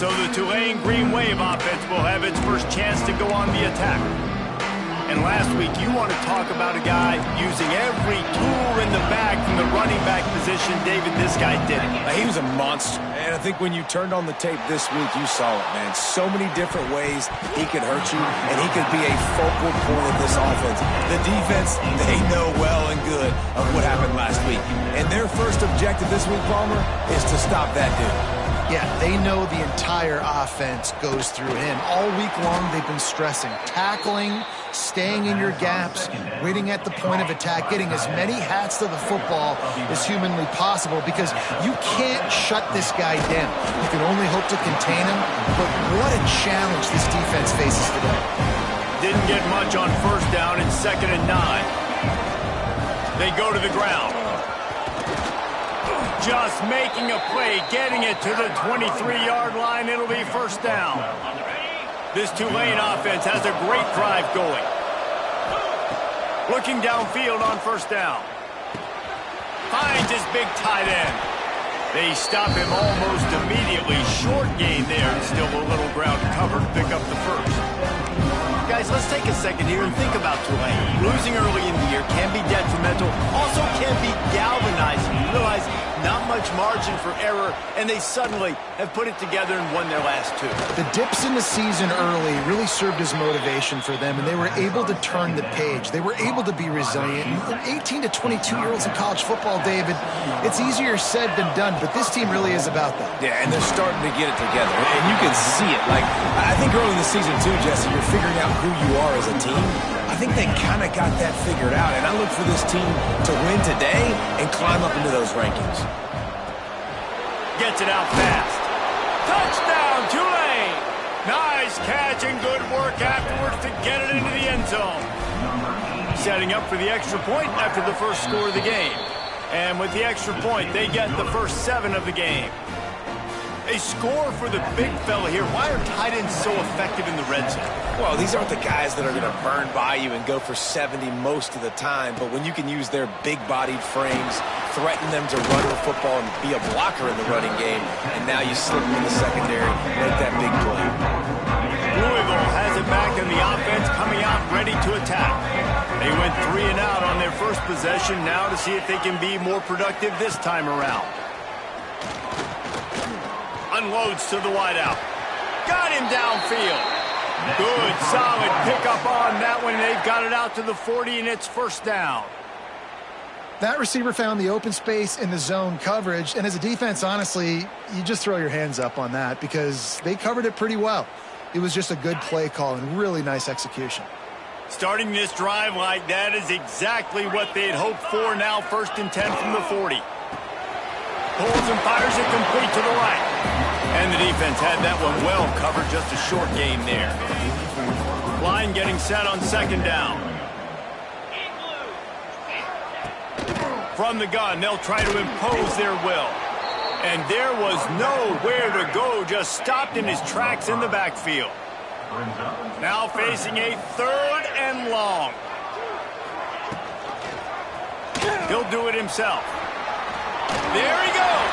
So the Tulane Green Wave offense will have its first chance to go on the attack. And last week, you want to talk about a guy using every tool in the bag from the running back position. David, this guy did it. He was a monster. And I think when you turned on the tape this week, you saw it, man. So many different ways he could hurt you, and he could be a focal point of this offense. The defense, they know well and good of what happened last week. And their first objective this week, Palmer, is to stop that dude. Yeah, they know the entire offense goes through him. All week long, they've been stressing tackling, staying in your gaps, waiting at the point of attack, getting as many hats to the football as humanly possible, because you can't shut this guy down. You can only hope to contain him, but what a challenge this defense faces today. Didn't get much on first down. It's 2nd and 9. They go to the ground. Just making a play, getting it to the 23-yard line. It'll be first down. This Tulane offense has a great drive going. Looking downfield on first down. Finds his big tight end. They stop him almost immediately. Short gain there. Still a little ground covered to pick up the first. Guys, let's take a second here and think about Tulane. Losing early in the year can be detrimental, also can be galvanizing. You realize not much margin for error, and they suddenly have put it together and won their last two. The dips in the season early really served as motivation for them, and they were able to turn the page. They were able to be resilient. 18 to 22-year-olds in college football, David, it's easier said than done, but this team really is about that. Yeah, and they're starting to get it together, and you can see it. Like, I think early in the season, too, Jesse, you're figuring out who you are as a team. I think they kind of got that figured out, and I look for this team to win today and climb up into those rankings. Gets it out fast. Touchdown, Tulane! Nice catch and good work afterwards to get it into the end zone. Setting up for the extra point after the first score of the game. And with the extra point, they get the first 7 of the game. A score for the big fella here. Why are tight ends so effective in the red zone? Well, these aren't the guys that are going to burn by you and go for 70 most of the time, but when you can use their big-bodied frames, threaten them to run the football and be a blocker in the running game, and now you slip them in the secondary, make that big play. Louisville has it back in the offense, coming out ready to attack. They went 3 and out on their first possession, now to see if they can be more productive this time around. Unloads to the wideout. Got him downfield. Good, solid pickup on that one. They've got it out to the 40, and it's first down. That receiver found the open space in the zone coverage, and as a defense, honestly, you just throw your hands up on that because they covered it pretty well. It was just a good play call and really nice execution. Starting this drive like that is exactly what they'd hoped for. Now 1st and 10 from the 40. Pulls and fires it complete to the right. And the defense had that one well covered, just a short gain there. Line getting set on 2nd down. From the gun, they'll try to impose their will. And there was nowhere to go, just stopped in his tracks in the backfield. Now facing a 3rd and long. He'll do it himself. There he goes.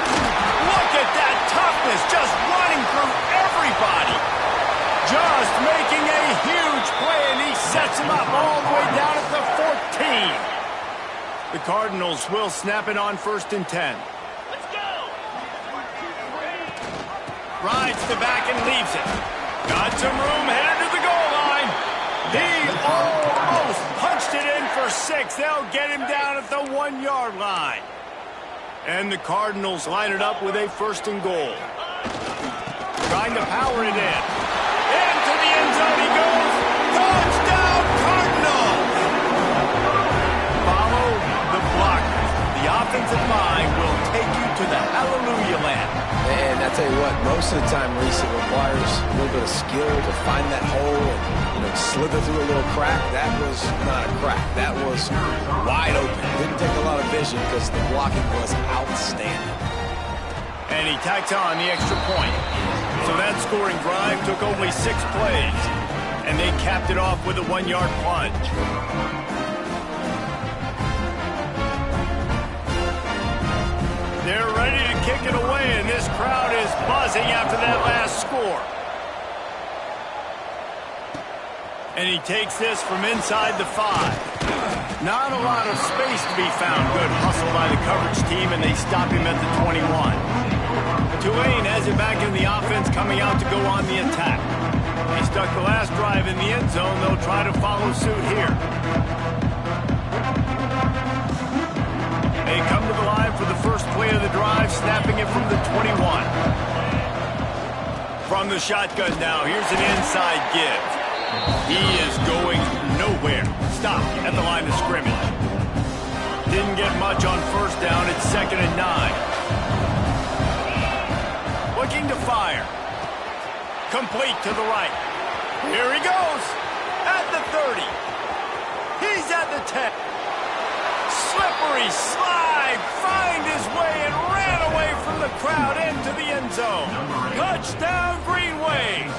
Look at that toughness, just running through everybody. Just making a huge play, and he sets him up all the way down at the 14. The Cardinals will snap it on 1st and 10. Let's go. Rides the back and leaves it. Got some room, headed to the goal line. He almost punched it in for 6. They'll get him down at the 1-yard line. And the Cardinals line it up with a 1st and goal. Trying to power it in. Into the end zone he goes. Touchdown, Cardinals! Follow the blockers. The offensive line will take you to the hallelujah land. And I tell you what, most of the time, Reese, it requires a little bit of skill to find that hole and slither through a little crack. That was not a crack. That was wide open. Didn't take a lot of vision because the blocking was outstanding. And he tacks on the extra point. So that scoring drive took only 6 plays. And they capped it off with a 1-yard plunge. They're ready to kick it away, and this crowd is buzzing after that last score. And he takes this from inside the 5. Not a lot of space to be found. Good hustle by the coverage team, and they stop him at the 21. Tulane has it back in the offense, coming out to go on the attack. They stuck the last drive in the end zone. They'll try to follow suit here. They come to the line for the first play of the drive, snapping it from the 21. From the shotgun now, here's an inside give. He is going nowhere. Stop at the line of scrimmage. Didn't get much on 1st down. It's 2nd and 9. Looking to fire. Complete to the right. Here he goes. At the 30. He's at the 10. Slippery slide, find his way and ran away from the crowd into the end zone. Touchdown, Green Wave.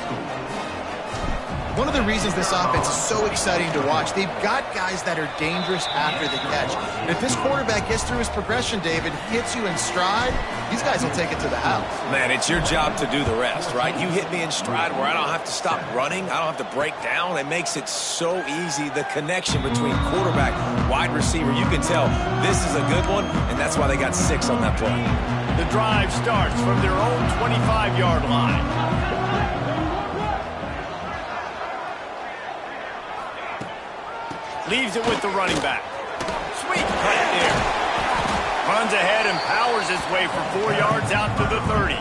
One of the reasons this offense is so exciting to watch, they've got guys that are dangerous after the catch. And if this quarterback gets through his progression, David, hits you in stride, these guys will take it to the house. Man, it's your job to do the rest, right? You hit me in stride where I don't have to stop running. I don't have to break down. It makes it so easy, the connection between quarterback, wide receiver. You can tell this is a good one, and that's why they got 6 on that play. The drive starts from their own 25-yard line. Leaves it with the running back. Sweet cut there. Runs ahead and powers his way for 4 yards out to the 30.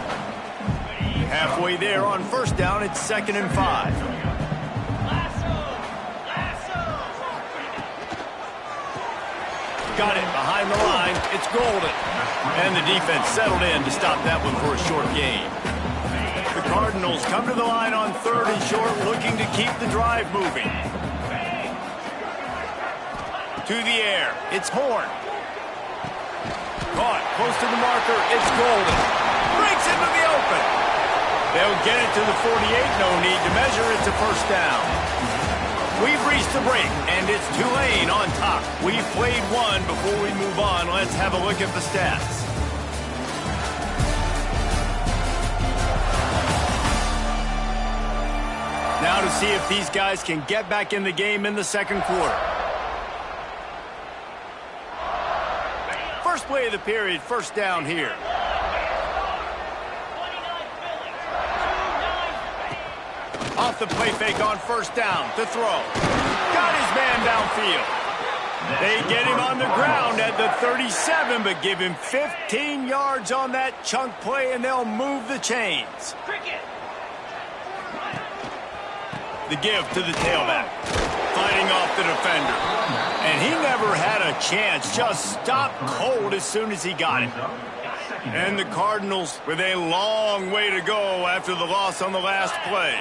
Halfway there on 1st down, it's 2nd and 5. Got it behind the line. It's Golden. And the defense settled in to stop that one for a short gain. The Cardinals come to the line on 3rd and short, looking to keep the drive moving. To the air. It's Horn. Caught close to the marker. It's Golden. Breaks into the open. They'll get it to the 48. No need to measure. It's a first down. We've reached the break, and it's Tulane on top. We've played one. Before we move on, let's have a look at the stats. Now to see if these guys can get back in the game in the second quarter. First play of the period, first down here. Off the play fake on first down to throw. Got his man downfield. They get him on the ground at the 37, but give him 15 yards on that chunk play, and they'll move the chains. The give to the tailback. Fighting off the defender. And he never had a chance. Just stopped cold as soon as he got it. And the Cardinals with a long way to go after the loss on the last play.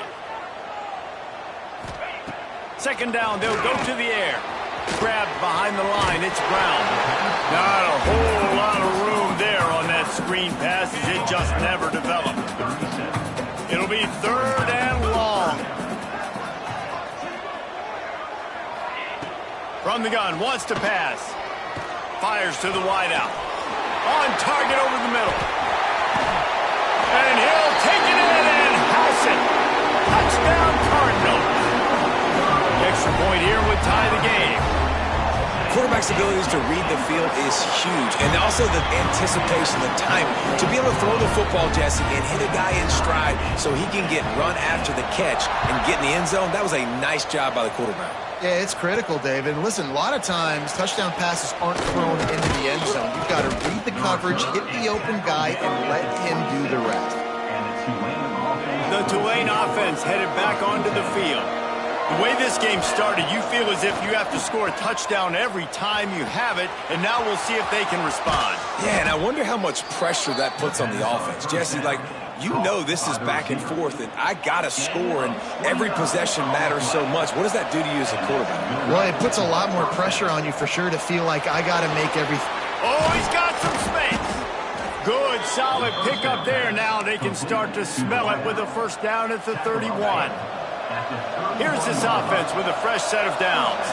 Second down, they'll go to the air. Grabbed behind the line, it's Brown. Not a whole lot of room there on that screen pass as it just never developed. It'll be third and long. From the gun, wants to pass. Fires to the wideout. On target over the middle. And he'll take it in and house it. Touchdown Cardinals. The extra point here would tie the game. Quarterback's abilities to read the field is huge. And also the anticipation, the time to be able to throw the football, Jesse, and hit a guy in stride so he can get run after the catch and get in the end zone. That was a nice job by the quarterback. Yeah, it's critical, David. And listen, a lot of times touchdown passes aren't thrown into the end zone. You've got to read the coverage, hit the open guy, and let him do the rest. The Tulane offense headed back onto the field. The way this game started, you feel as if you have to score a touchdown every time you have it, and now we'll see if they can respond. Yeah, and I wonder how much pressure that puts on the offense. Jesse, like, you know this is back and forth, and I got to score, and every possession matters so much. What does that do to you as a quarterback? Well, it puts a lot more pressure on you for sure to feel like I got to make everything. Oh, he's got some space. Good, solid pickup there. Now they can start to smell it with a first down at the 31. Here's this offense with a fresh set of downs.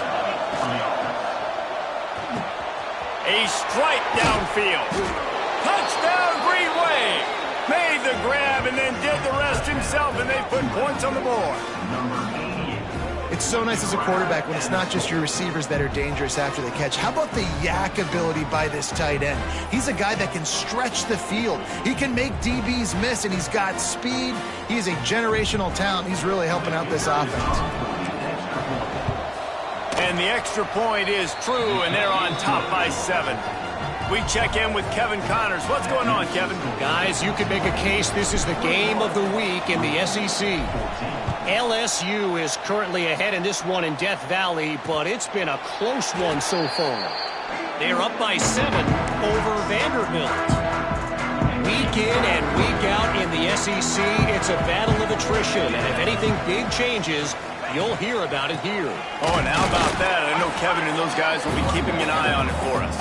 A strike downfield. Touchdown Green Wave. Made the grab and then did the rest himself, and they put points on the board. It's so nice as a quarterback when it's not just your receivers that are dangerous after the catch. How about the yak ability by this tight end? He's a guy that can stretch the field. He can make DBs miss, and he's got speed. He's a generational talent. He's really helping out this offense. And the extra point is true, and they're on top by 7. We check in with Kevin Connors. What's going on, Kevin? Guys, you could make a case this is the game of the week in the SEC. LSU is currently ahead in this one in Death Valley, but it's been a close one so far. They're up by 7 over Vanderbilt. Week in and week out in the SEC, it's a battle of attrition, and if anything big changes, you'll hear about it here. Oh, and how about that? I know Kevin and those guys will be keeping an eye on it for us.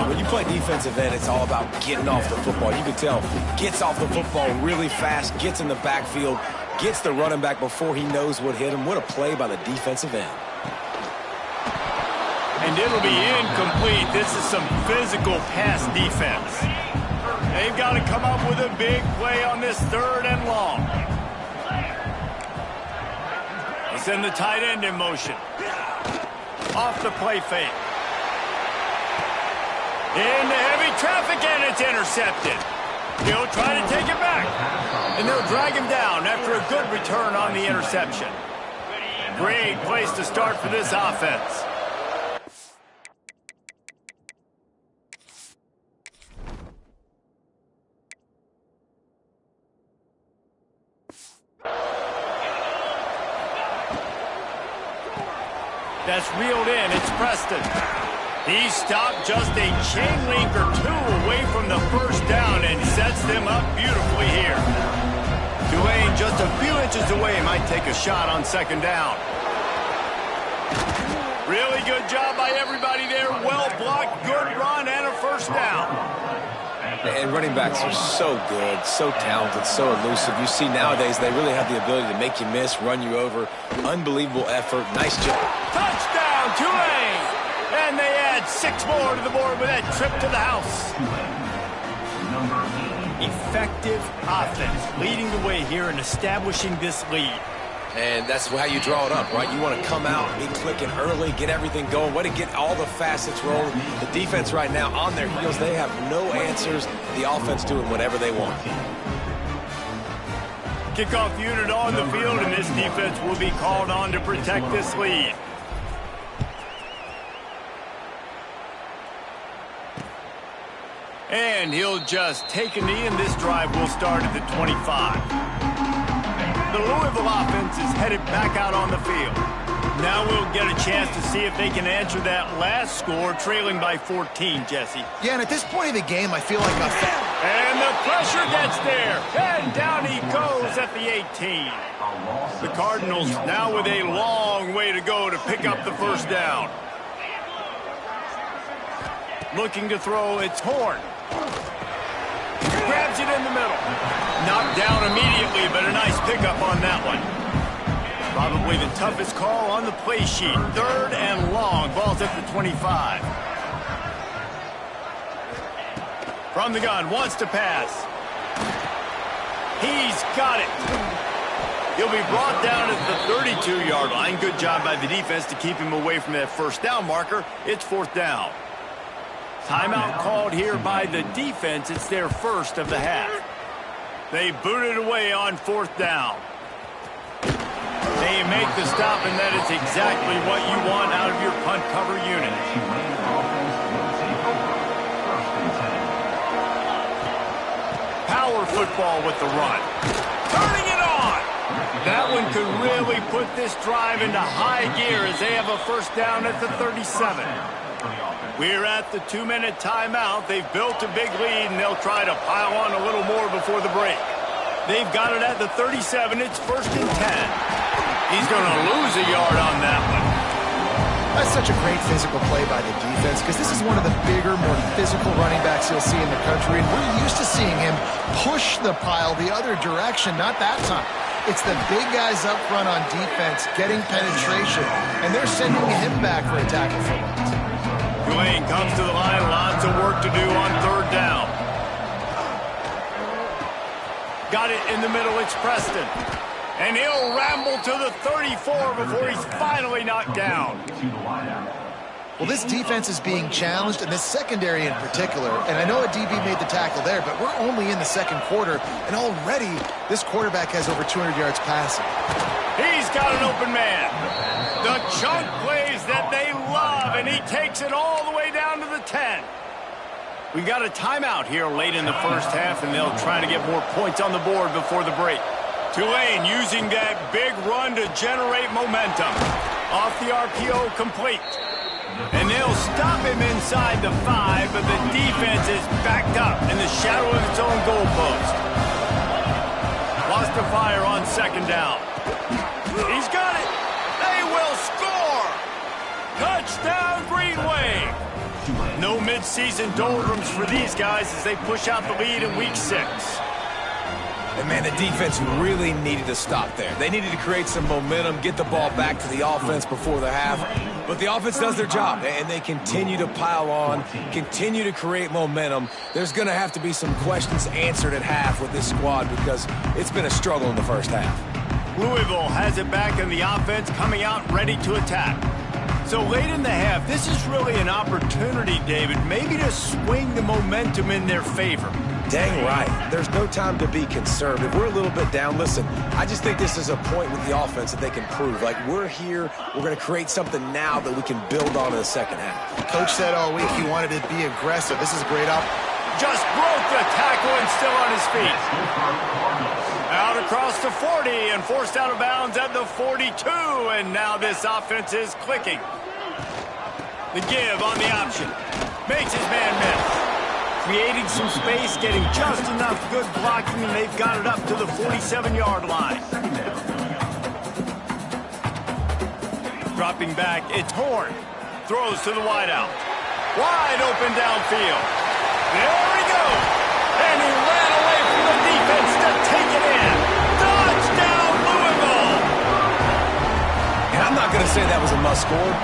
When you play defensive end, it's all about getting off the football. You can tell, gets off the football really fast, gets in the backfield, gets the running back before he knows what hit him. What a play by the defensive end. And it'll be incomplete. This is some physical pass defense. They've got to come up with a big play on this third and long. They send the tight end in motion. Off the play fake. Into heavy traffic, and it's intercepted. He'll try to take it back. And they'll drag him down after a good return on the interception. Great place to start for this offense. That's reeled in. It's Preston. He stopped just a chain link or 2 away from the first down and sets them up beautifully here. Tulane just a few inches away might take a shot on second down. Really good job by everybody there. Well blocked, good run, and a first down. And running backs are so good, so talented, so elusive. You see nowadays they really have the ability to make you miss, run you over. Unbelievable effort. Nice job. Touchdown, Tulane! And they add 6 more to the board with that trip to the house. Effective offense leading the way here and establishing this lead. And that's how you draw it up, right? You want to come out, be clicking early, get everything going, way to get all the facets rolling. The defense right now on their heels, they have no answers. The offense doing whatever they want. Kickoff unit on the field, and this defense will be called on to protect this lead. And he'll just take a knee, and this drive will start at the 25. The Louisville offense is headed back out on the field. Now we'll get a chance to see if they can answer that last score, trailing by 14, Jesse. Yeah, and at this point of the game, I feel like And the pressure gets there, and down he goes at the 18. The Cardinals now with a long way to go to pick up the first down. Looking to throw, it's Horn. Grabs it in the middle. Knocked down immediately, but a nice pickup on that one. Probably the toughest call on the play sheet. 3rd and long. Ball's at the 25. From the gun, wants to pass. He's got it. He'll be brought down at the 32-yard line. Good job by the defense to keep him away from that first down marker. It's 4th down. Timeout called here by the defense. It's their first of the half. They boot it away on 4th down. They make the stop, and that is exactly what you want out of your punt cover unit. Power football with the run. Turning it on. That one could really put this drive into high gear as they have a first down at the 37. We're at the 2-minute timeout. They've built a big lead, and they'll try to pile on a little more before the break. They've got it at the 37. It's 1st and 10. He's going to lose a yard on that one. That's such a great physical play by the defense because this is one of the bigger, more physical running backs you'll see in the country, and we're used to seeing him push the pile the other direction, not that time. It's the big guys up front on defense getting penetration, and they're sending him back for a tackle for loss. Tulane comes to the line. Lots of work to do on 3rd down. Got it in the middle. It's Preston. And he'll ramble to the 34 before he's finally knocked down. Well, this defense is being challenged, and this secondary in particular. And I know a DB made the tackle there, but we're only in the 2nd quarter, and already this quarterback has over 200 yards passing. He's got an open man. The chunk plays that they love, and he takes it all the way down to the 10. We got a timeout here late in the first half, and they'll try to get more points on the board before the break. Tulane using that big run to generate momentum. Off the RPO, complete. And they'll stop him inside the 5, but the defense is backed up in the shadow of its own goalpost. Lost to fire on 2nd down. He's got it. They will score. Touchdown, Green Wave. No midseason doldrums for these guys as they push out the lead in Week 6. And, man, the defense really needed to stop there. They needed to create some momentum, get the ball back to the offense before the half. But the offense does their job, and they continue to pile on, continue to create momentum. There's going to have to be some questions answered at half with this squad because it's been a struggle in the first half. Louisville has it back in the offense, coming out ready to attack. So late in the half, this is really an opportunity, David, maybe to swing the momentum in their favor. Dang right. There's no time to be conservative. We're a little bit down. Listen, I just think this is a point with the offense that they can prove. Like, we're here. We're going to create something now that we can build on in the second half. Coach said all week he wanted to be aggressive. This is a great opportunity. Just broke the tackle and still on his feet. Out across the 40 and forced out of bounds at the 42. And now this offense is clicking. The give on the option. Makes his man miss. Creating some space, getting just enough good blocking, and they've got it up to the 47-yard line. dropping back. It's Horn. Throws to the wideout. Wide open downfield. There he goes. And he ran away from the defense to take it in. Touchdown, Louisville. And I'm not going to say that was a must-score,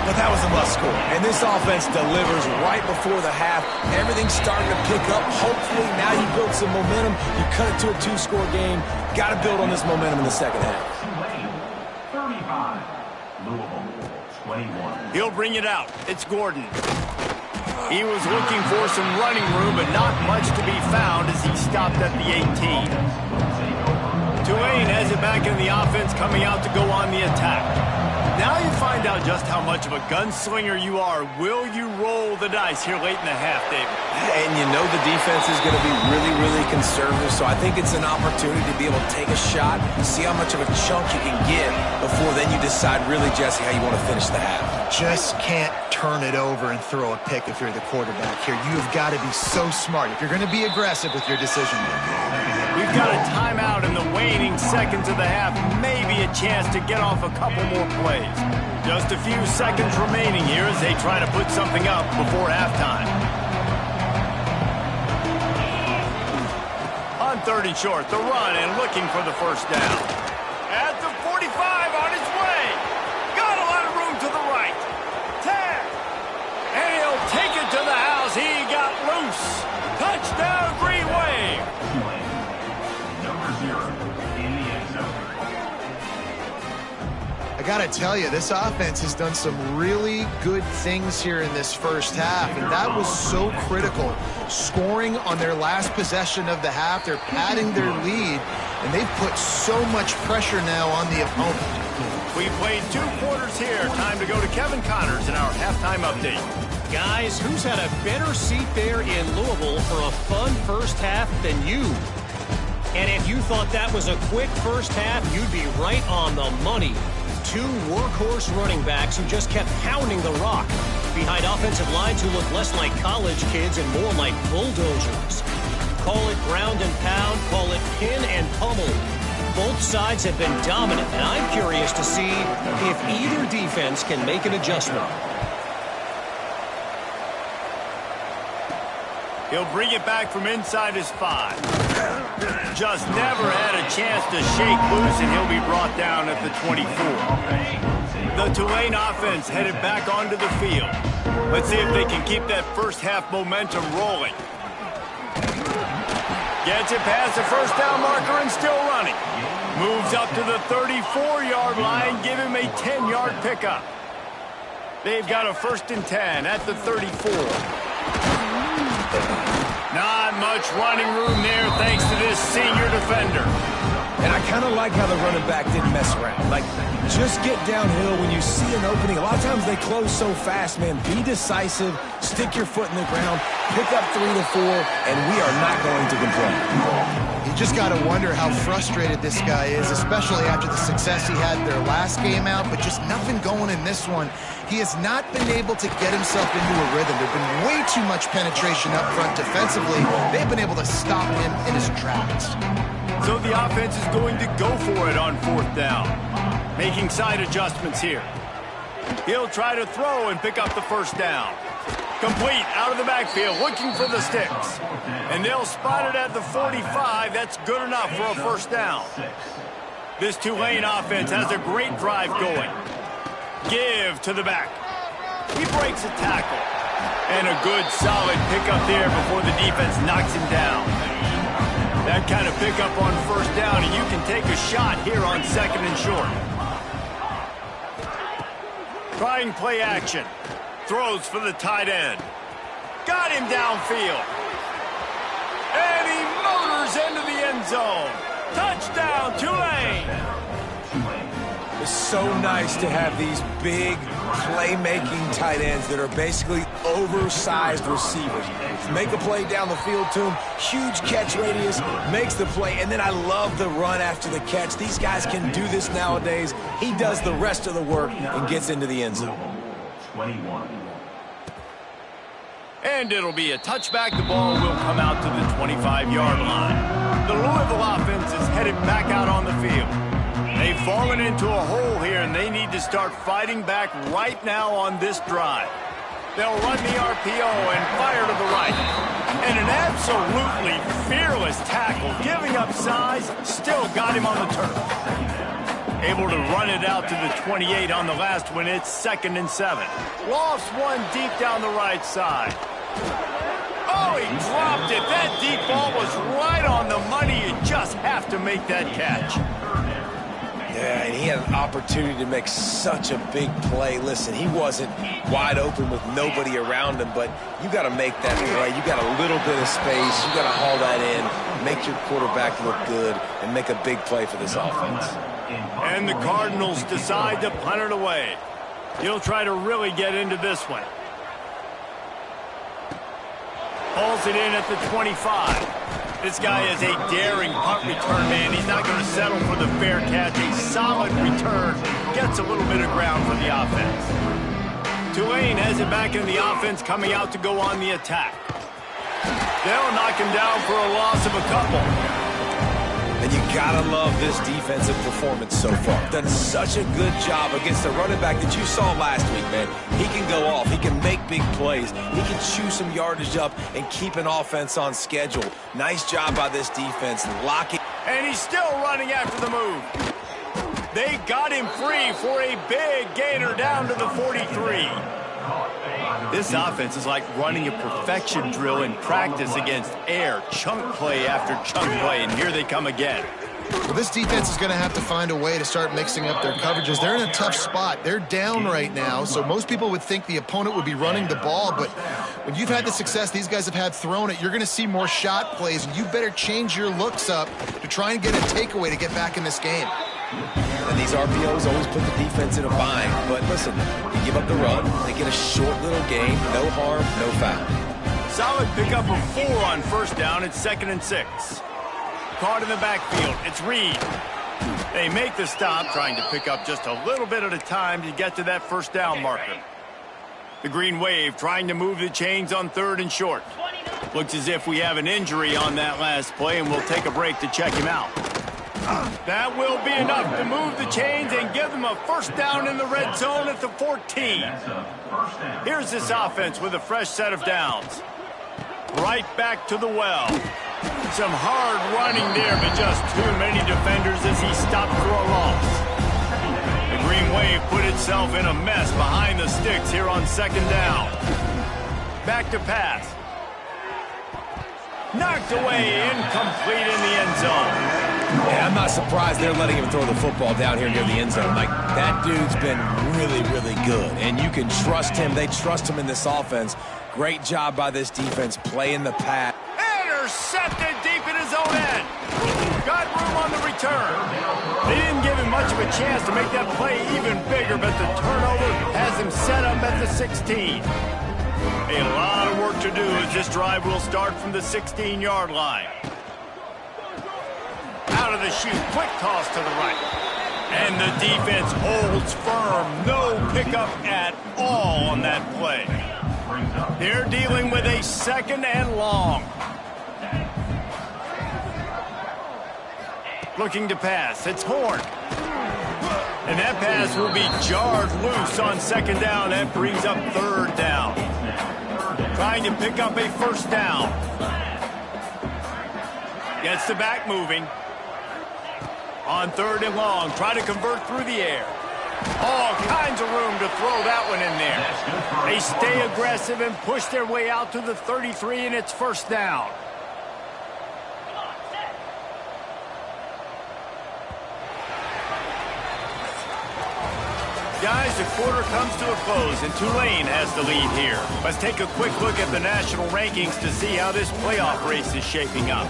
but that was a must-score. And this offense delivers right before the half. Everything's starting to pick up. Hopefully, now you build some momentum. You cut it to a 2-score game. Got to build on this momentum in the second half. 35, Louisville, 21. He'll bring it out. It's Gordon. He was looking for some running room, but not much to be found as he stopped at the 18. Tulane has it back in the offense, coming out to go on the attack. Now you find out just how much of a gunslinger you are. Will you roll the dice here late in the half, David? And you know the defense is going to be really, really conservative, so I think it's an opportunity to be able to take a shot, see how much of a chunk you can get before then you decide really, Jesse, how you want to finish the half. Just can't turn it over and throw a pick if you're the quarterback here. You've got to be so smart if you're going to be aggressive with your decision making. We've got a timeout in the waning seconds of the half. Maybe a chance to get off a couple more plays. Just a few seconds remaining here as they try to put something up before halftime. On 3rd and short, the run and looking for the first down. At the 45, on his way. Got a lot of room to the right. 10. And he'll take it to the house. He got loose. Touchdown, Green Wave. Number 0 in the end zone. I got to tell you, this offense has done some really good things here in this first half, and that was so critical. Scoring on their last possession of the half, they're padding their lead, and they've put so much pressure now on the opponent. We played 2 quarters here. Time to go to Kevin Connors in our halftime update. Guys, who's had a better seat there in Louisville for a fun first half than you? And if you thought that was a quick first half, you'd be right on the money. 2 workhorse running backs who just kept pounding the rock behind offensive lines who look less like college kids and more like bulldozers. Call it ground and pound, call it pin and pummel. Both sides have been dominant, and I'm curious to see if either defense can make an adjustment. He'll bring it back from inside his 5. Just never had a chance to shake loose, and he'll be brought down at the 24. The Tulane offense headed back onto the field. Let's see if they can keep that first half momentum rolling. Gets it past the first down marker and still running. Moves up to the 34-yard line, give him a 10-yard pickup. They've got a 1st and 10 at the 34. Not much running room there thanks to this senior defender. And I kind of like how the running back didn't mess around. Like, just get downhill when you see an opening. A lot of times they close so fast, man. Be decisive, stick your foot in the ground, pick up 3 to 4, and we are not going to complain. You just got to wonder how frustrated this guy is, especially after the success he had their last game out, but just nothing going in this one. He has not been able to get himself into a rhythm. There's been way too much penetration up front defensively. They've been able to stop him in his tracks. So the offense is going to go for it on 4th down. Making side adjustments here. He'll try to throw and pick up the first down. Complete out of the backfield, looking for the sticks. And they'll spot it at the 45. That's good enough for a first down. This Tulane offense has a great drive going. Give to the back. He breaks a tackle. And a good solid pickup there before the defense knocks him down. That kind of pickup on first down, and you can take a shot here on 2nd and short. Trying play action. Throws for the tight end. Got him downfield. And he motors into the end zone. Touchdown, Tulane. It's so nice to have these big playmaking tight ends that are basically oversized receivers. Make a play down the field to him, huge catch radius, makes the play, and then I love the run after the catch. These guys can do this nowadays. He does the rest of the work and gets into the end zone. 21. And it'll be a touchback. The ball will come out to the 25-yard line. The Louisville offense is headed back out on the field. They've fallen into a hole here, and they need to start fighting back right now on this drive. They'll run the RPO and fire to the right. And an absolutely fearless tackle, giving up size, still got him on the turf. Able to run it out to the 28 on the last one. It's 2nd and 7. Lofts one deep down the right side. Oh, he dropped it. That deep ball was right on the money. You just have to make that catch. Yeah, and he had an opportunity to make such a big play. Listen, he wasn't wide open with nobody around him, but you got to make that play. You got a little bit of space. You got to haul that in, make your quarterback look good, and make a big play for this offense. And the Cardinals decide to punt it away. He'll try to really get into this one. Pulls it in at the 25. This guy is a daring punt return man. He's not going to settle for the fair catch. A solid return. Gets a little bit of ground for the offense. Tulane has it back in the offense, coming out to go on the attack. They'll knock him down for a loss of a couple. And you gotta love this defensive performance so far. Done such a good job against the running back that you saw last week, man. He can go off. He can make big plays. He can chew some yardage up and keep an offense on schedule. Nice job by this defense. Locking. And he's still running after the move. They got him free for a big gainer down to the 43. This offense is like running a perfection drill in practice against air. Chunk play after chunk play, and here they come again. Well, this defense is going to have to find a way to start mixing up their coverages. They're in a tough spot. They're down right now, so most people would think the opponent would be running the ball, but when you've had the success these guys have had throwing it, you're going to see more shot plays, and you better change your looks up to try and get a takeaway to get back in this game. And these RPOs always put the defense in a bind. But listen, you give up the run, they get a short little gain, no harm, no foul. Solid pickup of 4 on first down. It's 2nd and 6. Caught in the backfield. It's Reed. They make the stop, trying to pick up just a little bit at a time to get to that first down marker. The Green Wave trying to move the chains on 3rd and short. Looks as if we have an injury on that last play, and we'll take a break to check him out. That will be enough to move the chains and give them a first down in the red zone at the 14. Here's this offense with a fresh set of downs. Right back to the well. Some hard running there, but just too many defenders as he stopped for a loss. The Green Wave put itself in a mess behind the sticks here on 2nd down. Back to pass. Knocked away, incomplete in the end zone. Yeah, I'm not surprised they're letting him throw the football down here near the end zone. Like, that dude's been really, really good, and you can trust him. They trust him in this offense. Great job by this defense playing the pass. Intercepted deep in his own end. Got room on the return. They didn't give him much of a chance to make that play even bigger, but the turnover has him set up at the 16. A lot of work to do as this drive will start from the 16-yard line. Out of the chute, quick toss to the right. And the defense holds firm. No pickup at all on that play. They're dealing with a 2nd and long. Looking to pass. It's Horn. And that pass will be jarred loose on 2nd down. That brings up 3rd down. Trying to pick up a first down. Gets the back moving. On 3rd and long, try to convert through the air. All kinds of room to throw that one in there. They stay aggressive and push their way out to the 33, and it's first down. Guys, the quarter comes to a close, and Tulane has the lead here. Let's take a quick look at the national rankings to see how this playoff race is shaping up.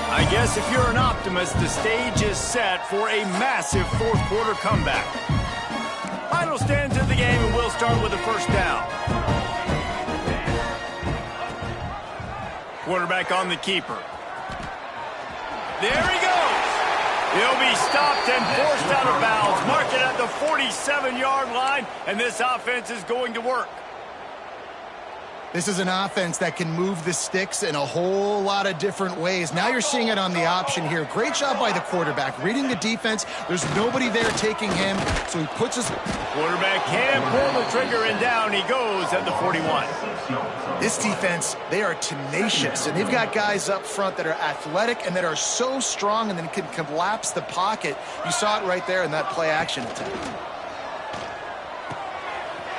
I guess if you're an optimist, the stage is set for a massive 4th quarter comeback. Final stands of the game, and we'll start with the first down. Quarterback on the keeper. There he goes. He'll be stopped and forced out of bounds. Mark it at the 47-yard line, and this offense is going to work. This is an offense that can move the sticks in a whole lot of different ways. Now you're seeing it on the option here. Great job by the quarterback. Reading the defense, there's nobody there taking him, so he puts his... Quarterback can't pull the trigger, and down he goes at the 41. This defense, they are tenacious, and they've got guys up front that are athletic and that are so strong and then can collapse the pocket. You saw it right there in that play-action attempt.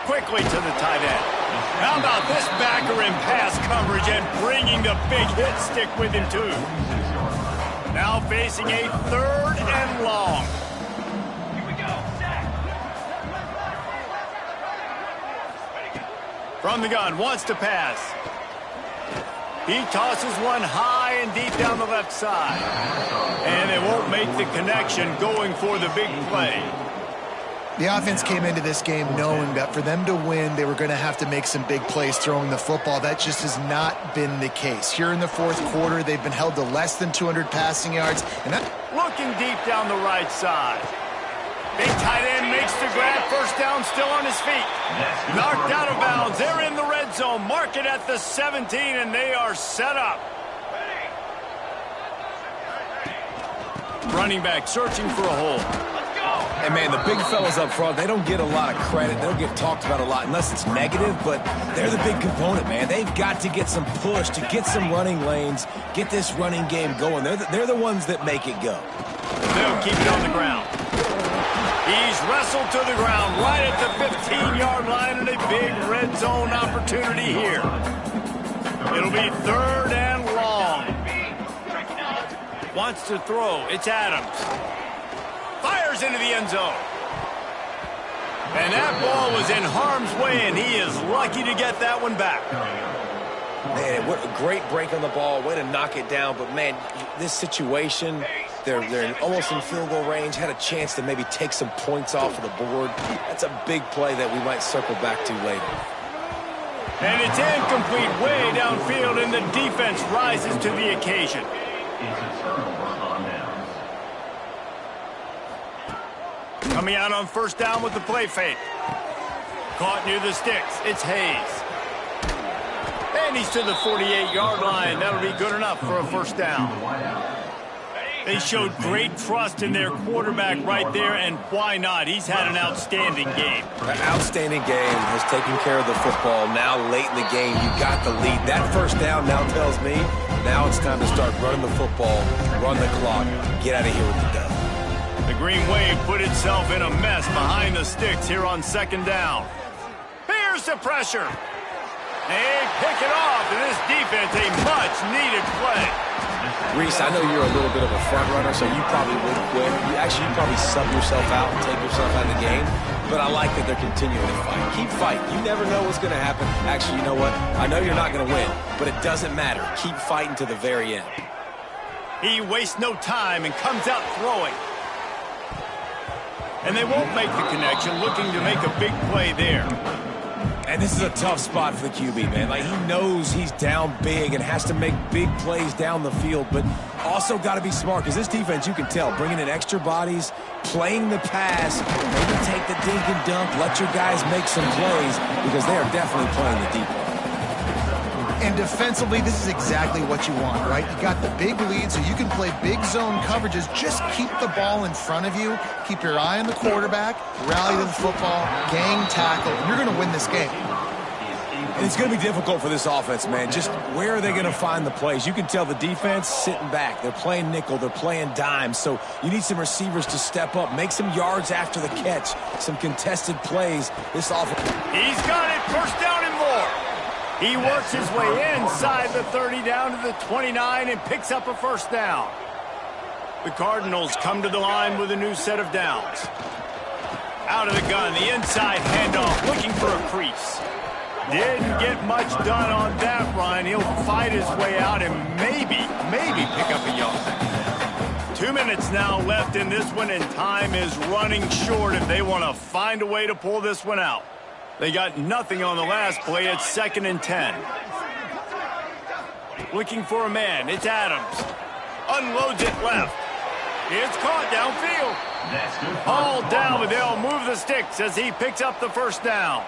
Quickly to the tight end. How about this backer in pass coverage and bringing the big hit stick with him, too. Now facing a 3rd and long. Here we go. From the gun, wants to pass. He tosses one high and deep down the left side. And they won't make the connection going for the big play. The offense came into this game knowing that for them to win, they were going to have to make some big plays throwing the football. That just has not been the case. Here in the 4th quarter, they've been held to less than 200 passing yards. And that... Looking deep down the right side. Big tight end makes the grab. First down, still on his feet. Knocked out of bounds. They're in the red zone. Mark it at the 17, and they are set up. Running back searching for a hole. And, man, the big fellas up front, they don't get a lot of credit. They don't get talked about a lot unless it's negative, but they're the big component, man. They've got to get some push, to get some running lanes, get this running game going. They're the ones that make it go. They'll keep it on the ground. He's wrestled to the ground right at the 15-yard line, and a big red zone opportunity here. It'll be 3rd and long. Wants to throw. It's Adams. Fires into the end zone. And that ball was in harm's way, and he is lucky to get that one back. Man, what a great break on the ball. Way to knock it down. But, man, this situation, they're almost in field goal range. Had a chance to maybe take some points off of the board. That's a big play that we might circle back to later. And it's incomplete way downfield, and the defense rises to the occasion. Coming out on first down with the play fake. Caught near the sticks. It's Hayes. And he's to the 48-yard line. That'll be good enough for a first down. They showed great trust in their quarterback right there, and why not? He's had an outstanding game. An outstanding game, has taken care of the football. Now late in the game, you got the lead. That first down now tells me now it's time to start running the football, run the clock, get out of here with the dub. The Green Wave put itself in a mess behind the sticks here on 2nd down. Here's the pressure. They pick it off, and this defense a much-needed play. Reese, I know you're a little bit of a front runner, so you probably would quit. You probably sub yourself out and take yourself out of the game. But I like that they're continuing to fight. Keep fighting. You never know what's going to happen. Actually, you know what? I know you're not going to win, but it doesn't matter. Keep fighting to the very end. He wastes no time and comes out throwing. And they won't make the connection, looking to make a big play there. And this is a tough spot for the QB, man. Like, he knows he's down big and has to make big plays down the field, but also got to be smart, because this defense, you can tell, bringing in extra bodies, playing the pass, maybe take the dink and dunk, let your guys make some plays, because they are definitely playing the deep ball. And defensively, this is exactly what you want, right? You got the big lead, so you can play big zone coverages. Just keep the ball in front of you. Keep your eye on the quarterback. Rally to the football. Gang tackle. You're going to win this game. And it's going to be difficult for this offense, man. Just where are they going to find the plays? You can tell the defense sitting back. They're playing nickel. They're playing dime. So you need some receivers to step up, make some yards after the catch, some contested plays. This offense. He's got it. First down and more. He works his way inside the 30 down to the 29 and picks up a first down. The Cardinals come to the line with a new set of downs. Out of the gun, the inside handoff, looking for a crease. Didn't get much done on that run. He'll fight his way out and maybe pick up a yard. 2 minutes now left in this one, and time is running short if they want to find a way to pull this one out. They got nothing on the last play. It's 2nd and 10. Looking for a man. It's Adams. Unloads it left. It's caught downfield. All down, but they'll move the sticks as he picks up the first down.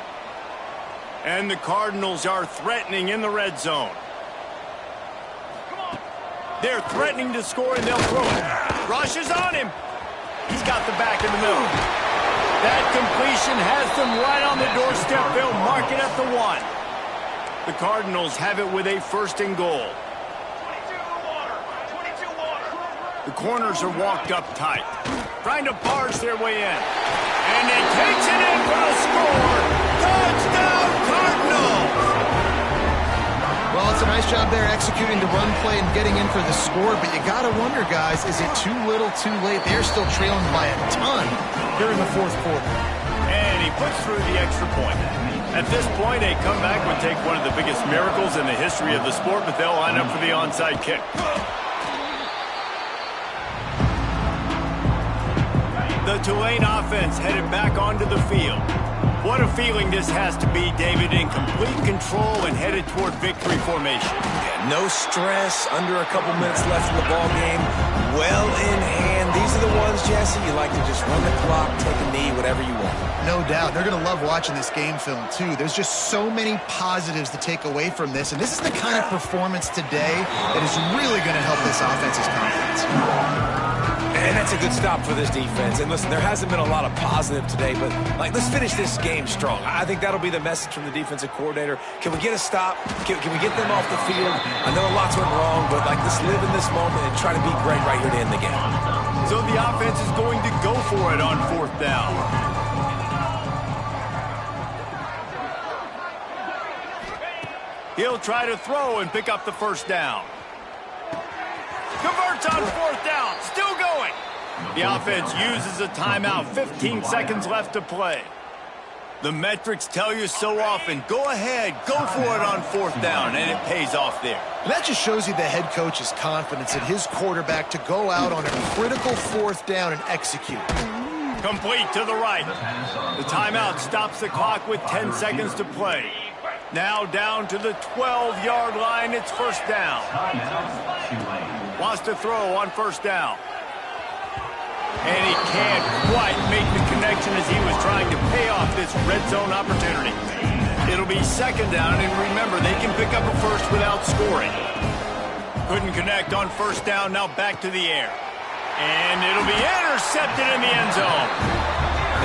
And the Cardinals are threatening in the red zone. They're threatening to score, and they'll throw it. Rush is on him. He's got the back in the middle. That completion has them right on the doorstep. They'll mark it at the 1. The Cardinals have it with a 1st and goal. The corners are walked up tight, trying to barge their way in. And he takes it in for the score. Touchdown, Cardinals! Well, it's a nice job there executing the run play and getting in for the score, but you got to wonder, guys, is it too little, too late? They're still trailing by a ton here in the 4th quarter. And he puts through the extra point. At this point, a comeback would take one of the biggest miracles in the history of the sport, but they'll line up for the onside kick. The Tulane offense headed back onto the field. What a feeling this has to be, David, in complete control and headed toward victory formation. Yeah, no stress, under a couple minutes left in the ball game, well in hand. These are the ones, Jesse, you like to just run the clock, take a knee, whatever you want. No doubt. They're going to love watching this game film, too. There's just so many positives to take away from this, and this is the kind of performance today that is really going to help this offense's confidence. And that's a good stop for this defense. And listen, there hasn't been a lot of positive today, but let's finish this game strong. I think that'll be the message from the defensive coordinator. Can we get a stop? Can we get them off the field? I know lots went wrong, but let's live in this moment and try to be great right here to end the game. So the offense is going to go for it on 4th down. He'll try to throw and pick up the 1st down. Converts on 4th down. Still going. The offense uses a timeout. 15 seconds left to play. The metrics tell you so often, go ahead, go for it on 4th down, and it pays off there. And that just shows you the head coach's confidence in his quarterback to go out on a critical 4th down and execute. Complete to the right. The timeout stops the clock with 10 seconds to play. Now down to the 12-yard line. It's 1st down. Wants to throw on 1st down. And he can't quite make the connection as he was trying to pay off this red zone opportunity. It'll be 2nd down, and remember, they can pick up a 1st without scoring. Couldn't connect on 1st down, now back to the air. And it'll be intercepted in the end zone.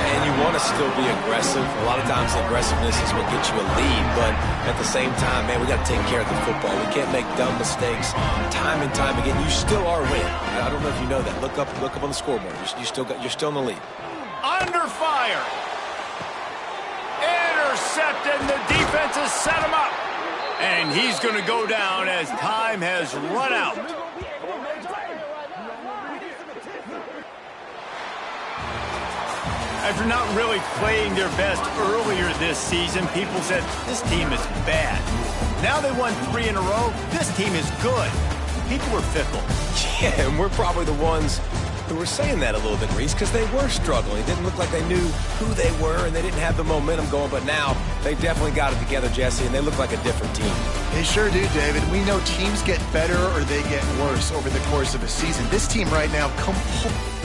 And you want to still be aggressive. A lot of times aggressiveness is what gets you a lead, but at the same time, man, we got to take care of the football. We can't make dumb mistakes time and time again. You still are winning. I don't know if you know that. Look up on the scoreboard. You're still in the lead. Under fire. Intercepted, and the defense has set him up. And he's going to go down as time has run out. After not really playing their best earlier this season, people said, this team is bad. Now they won 3 in a row. This team is good. People are fickle. Yeah, and we're probably the ones who were saying that a little bit, Reese, because they were struggling. It didn't look like they knew who they were, and they didn't have the momentum going. But now they definitely got it together, Jesse, and they look like a different team. They sure do, David. We know teams get better or they get worse over the course of a season. This team right now completely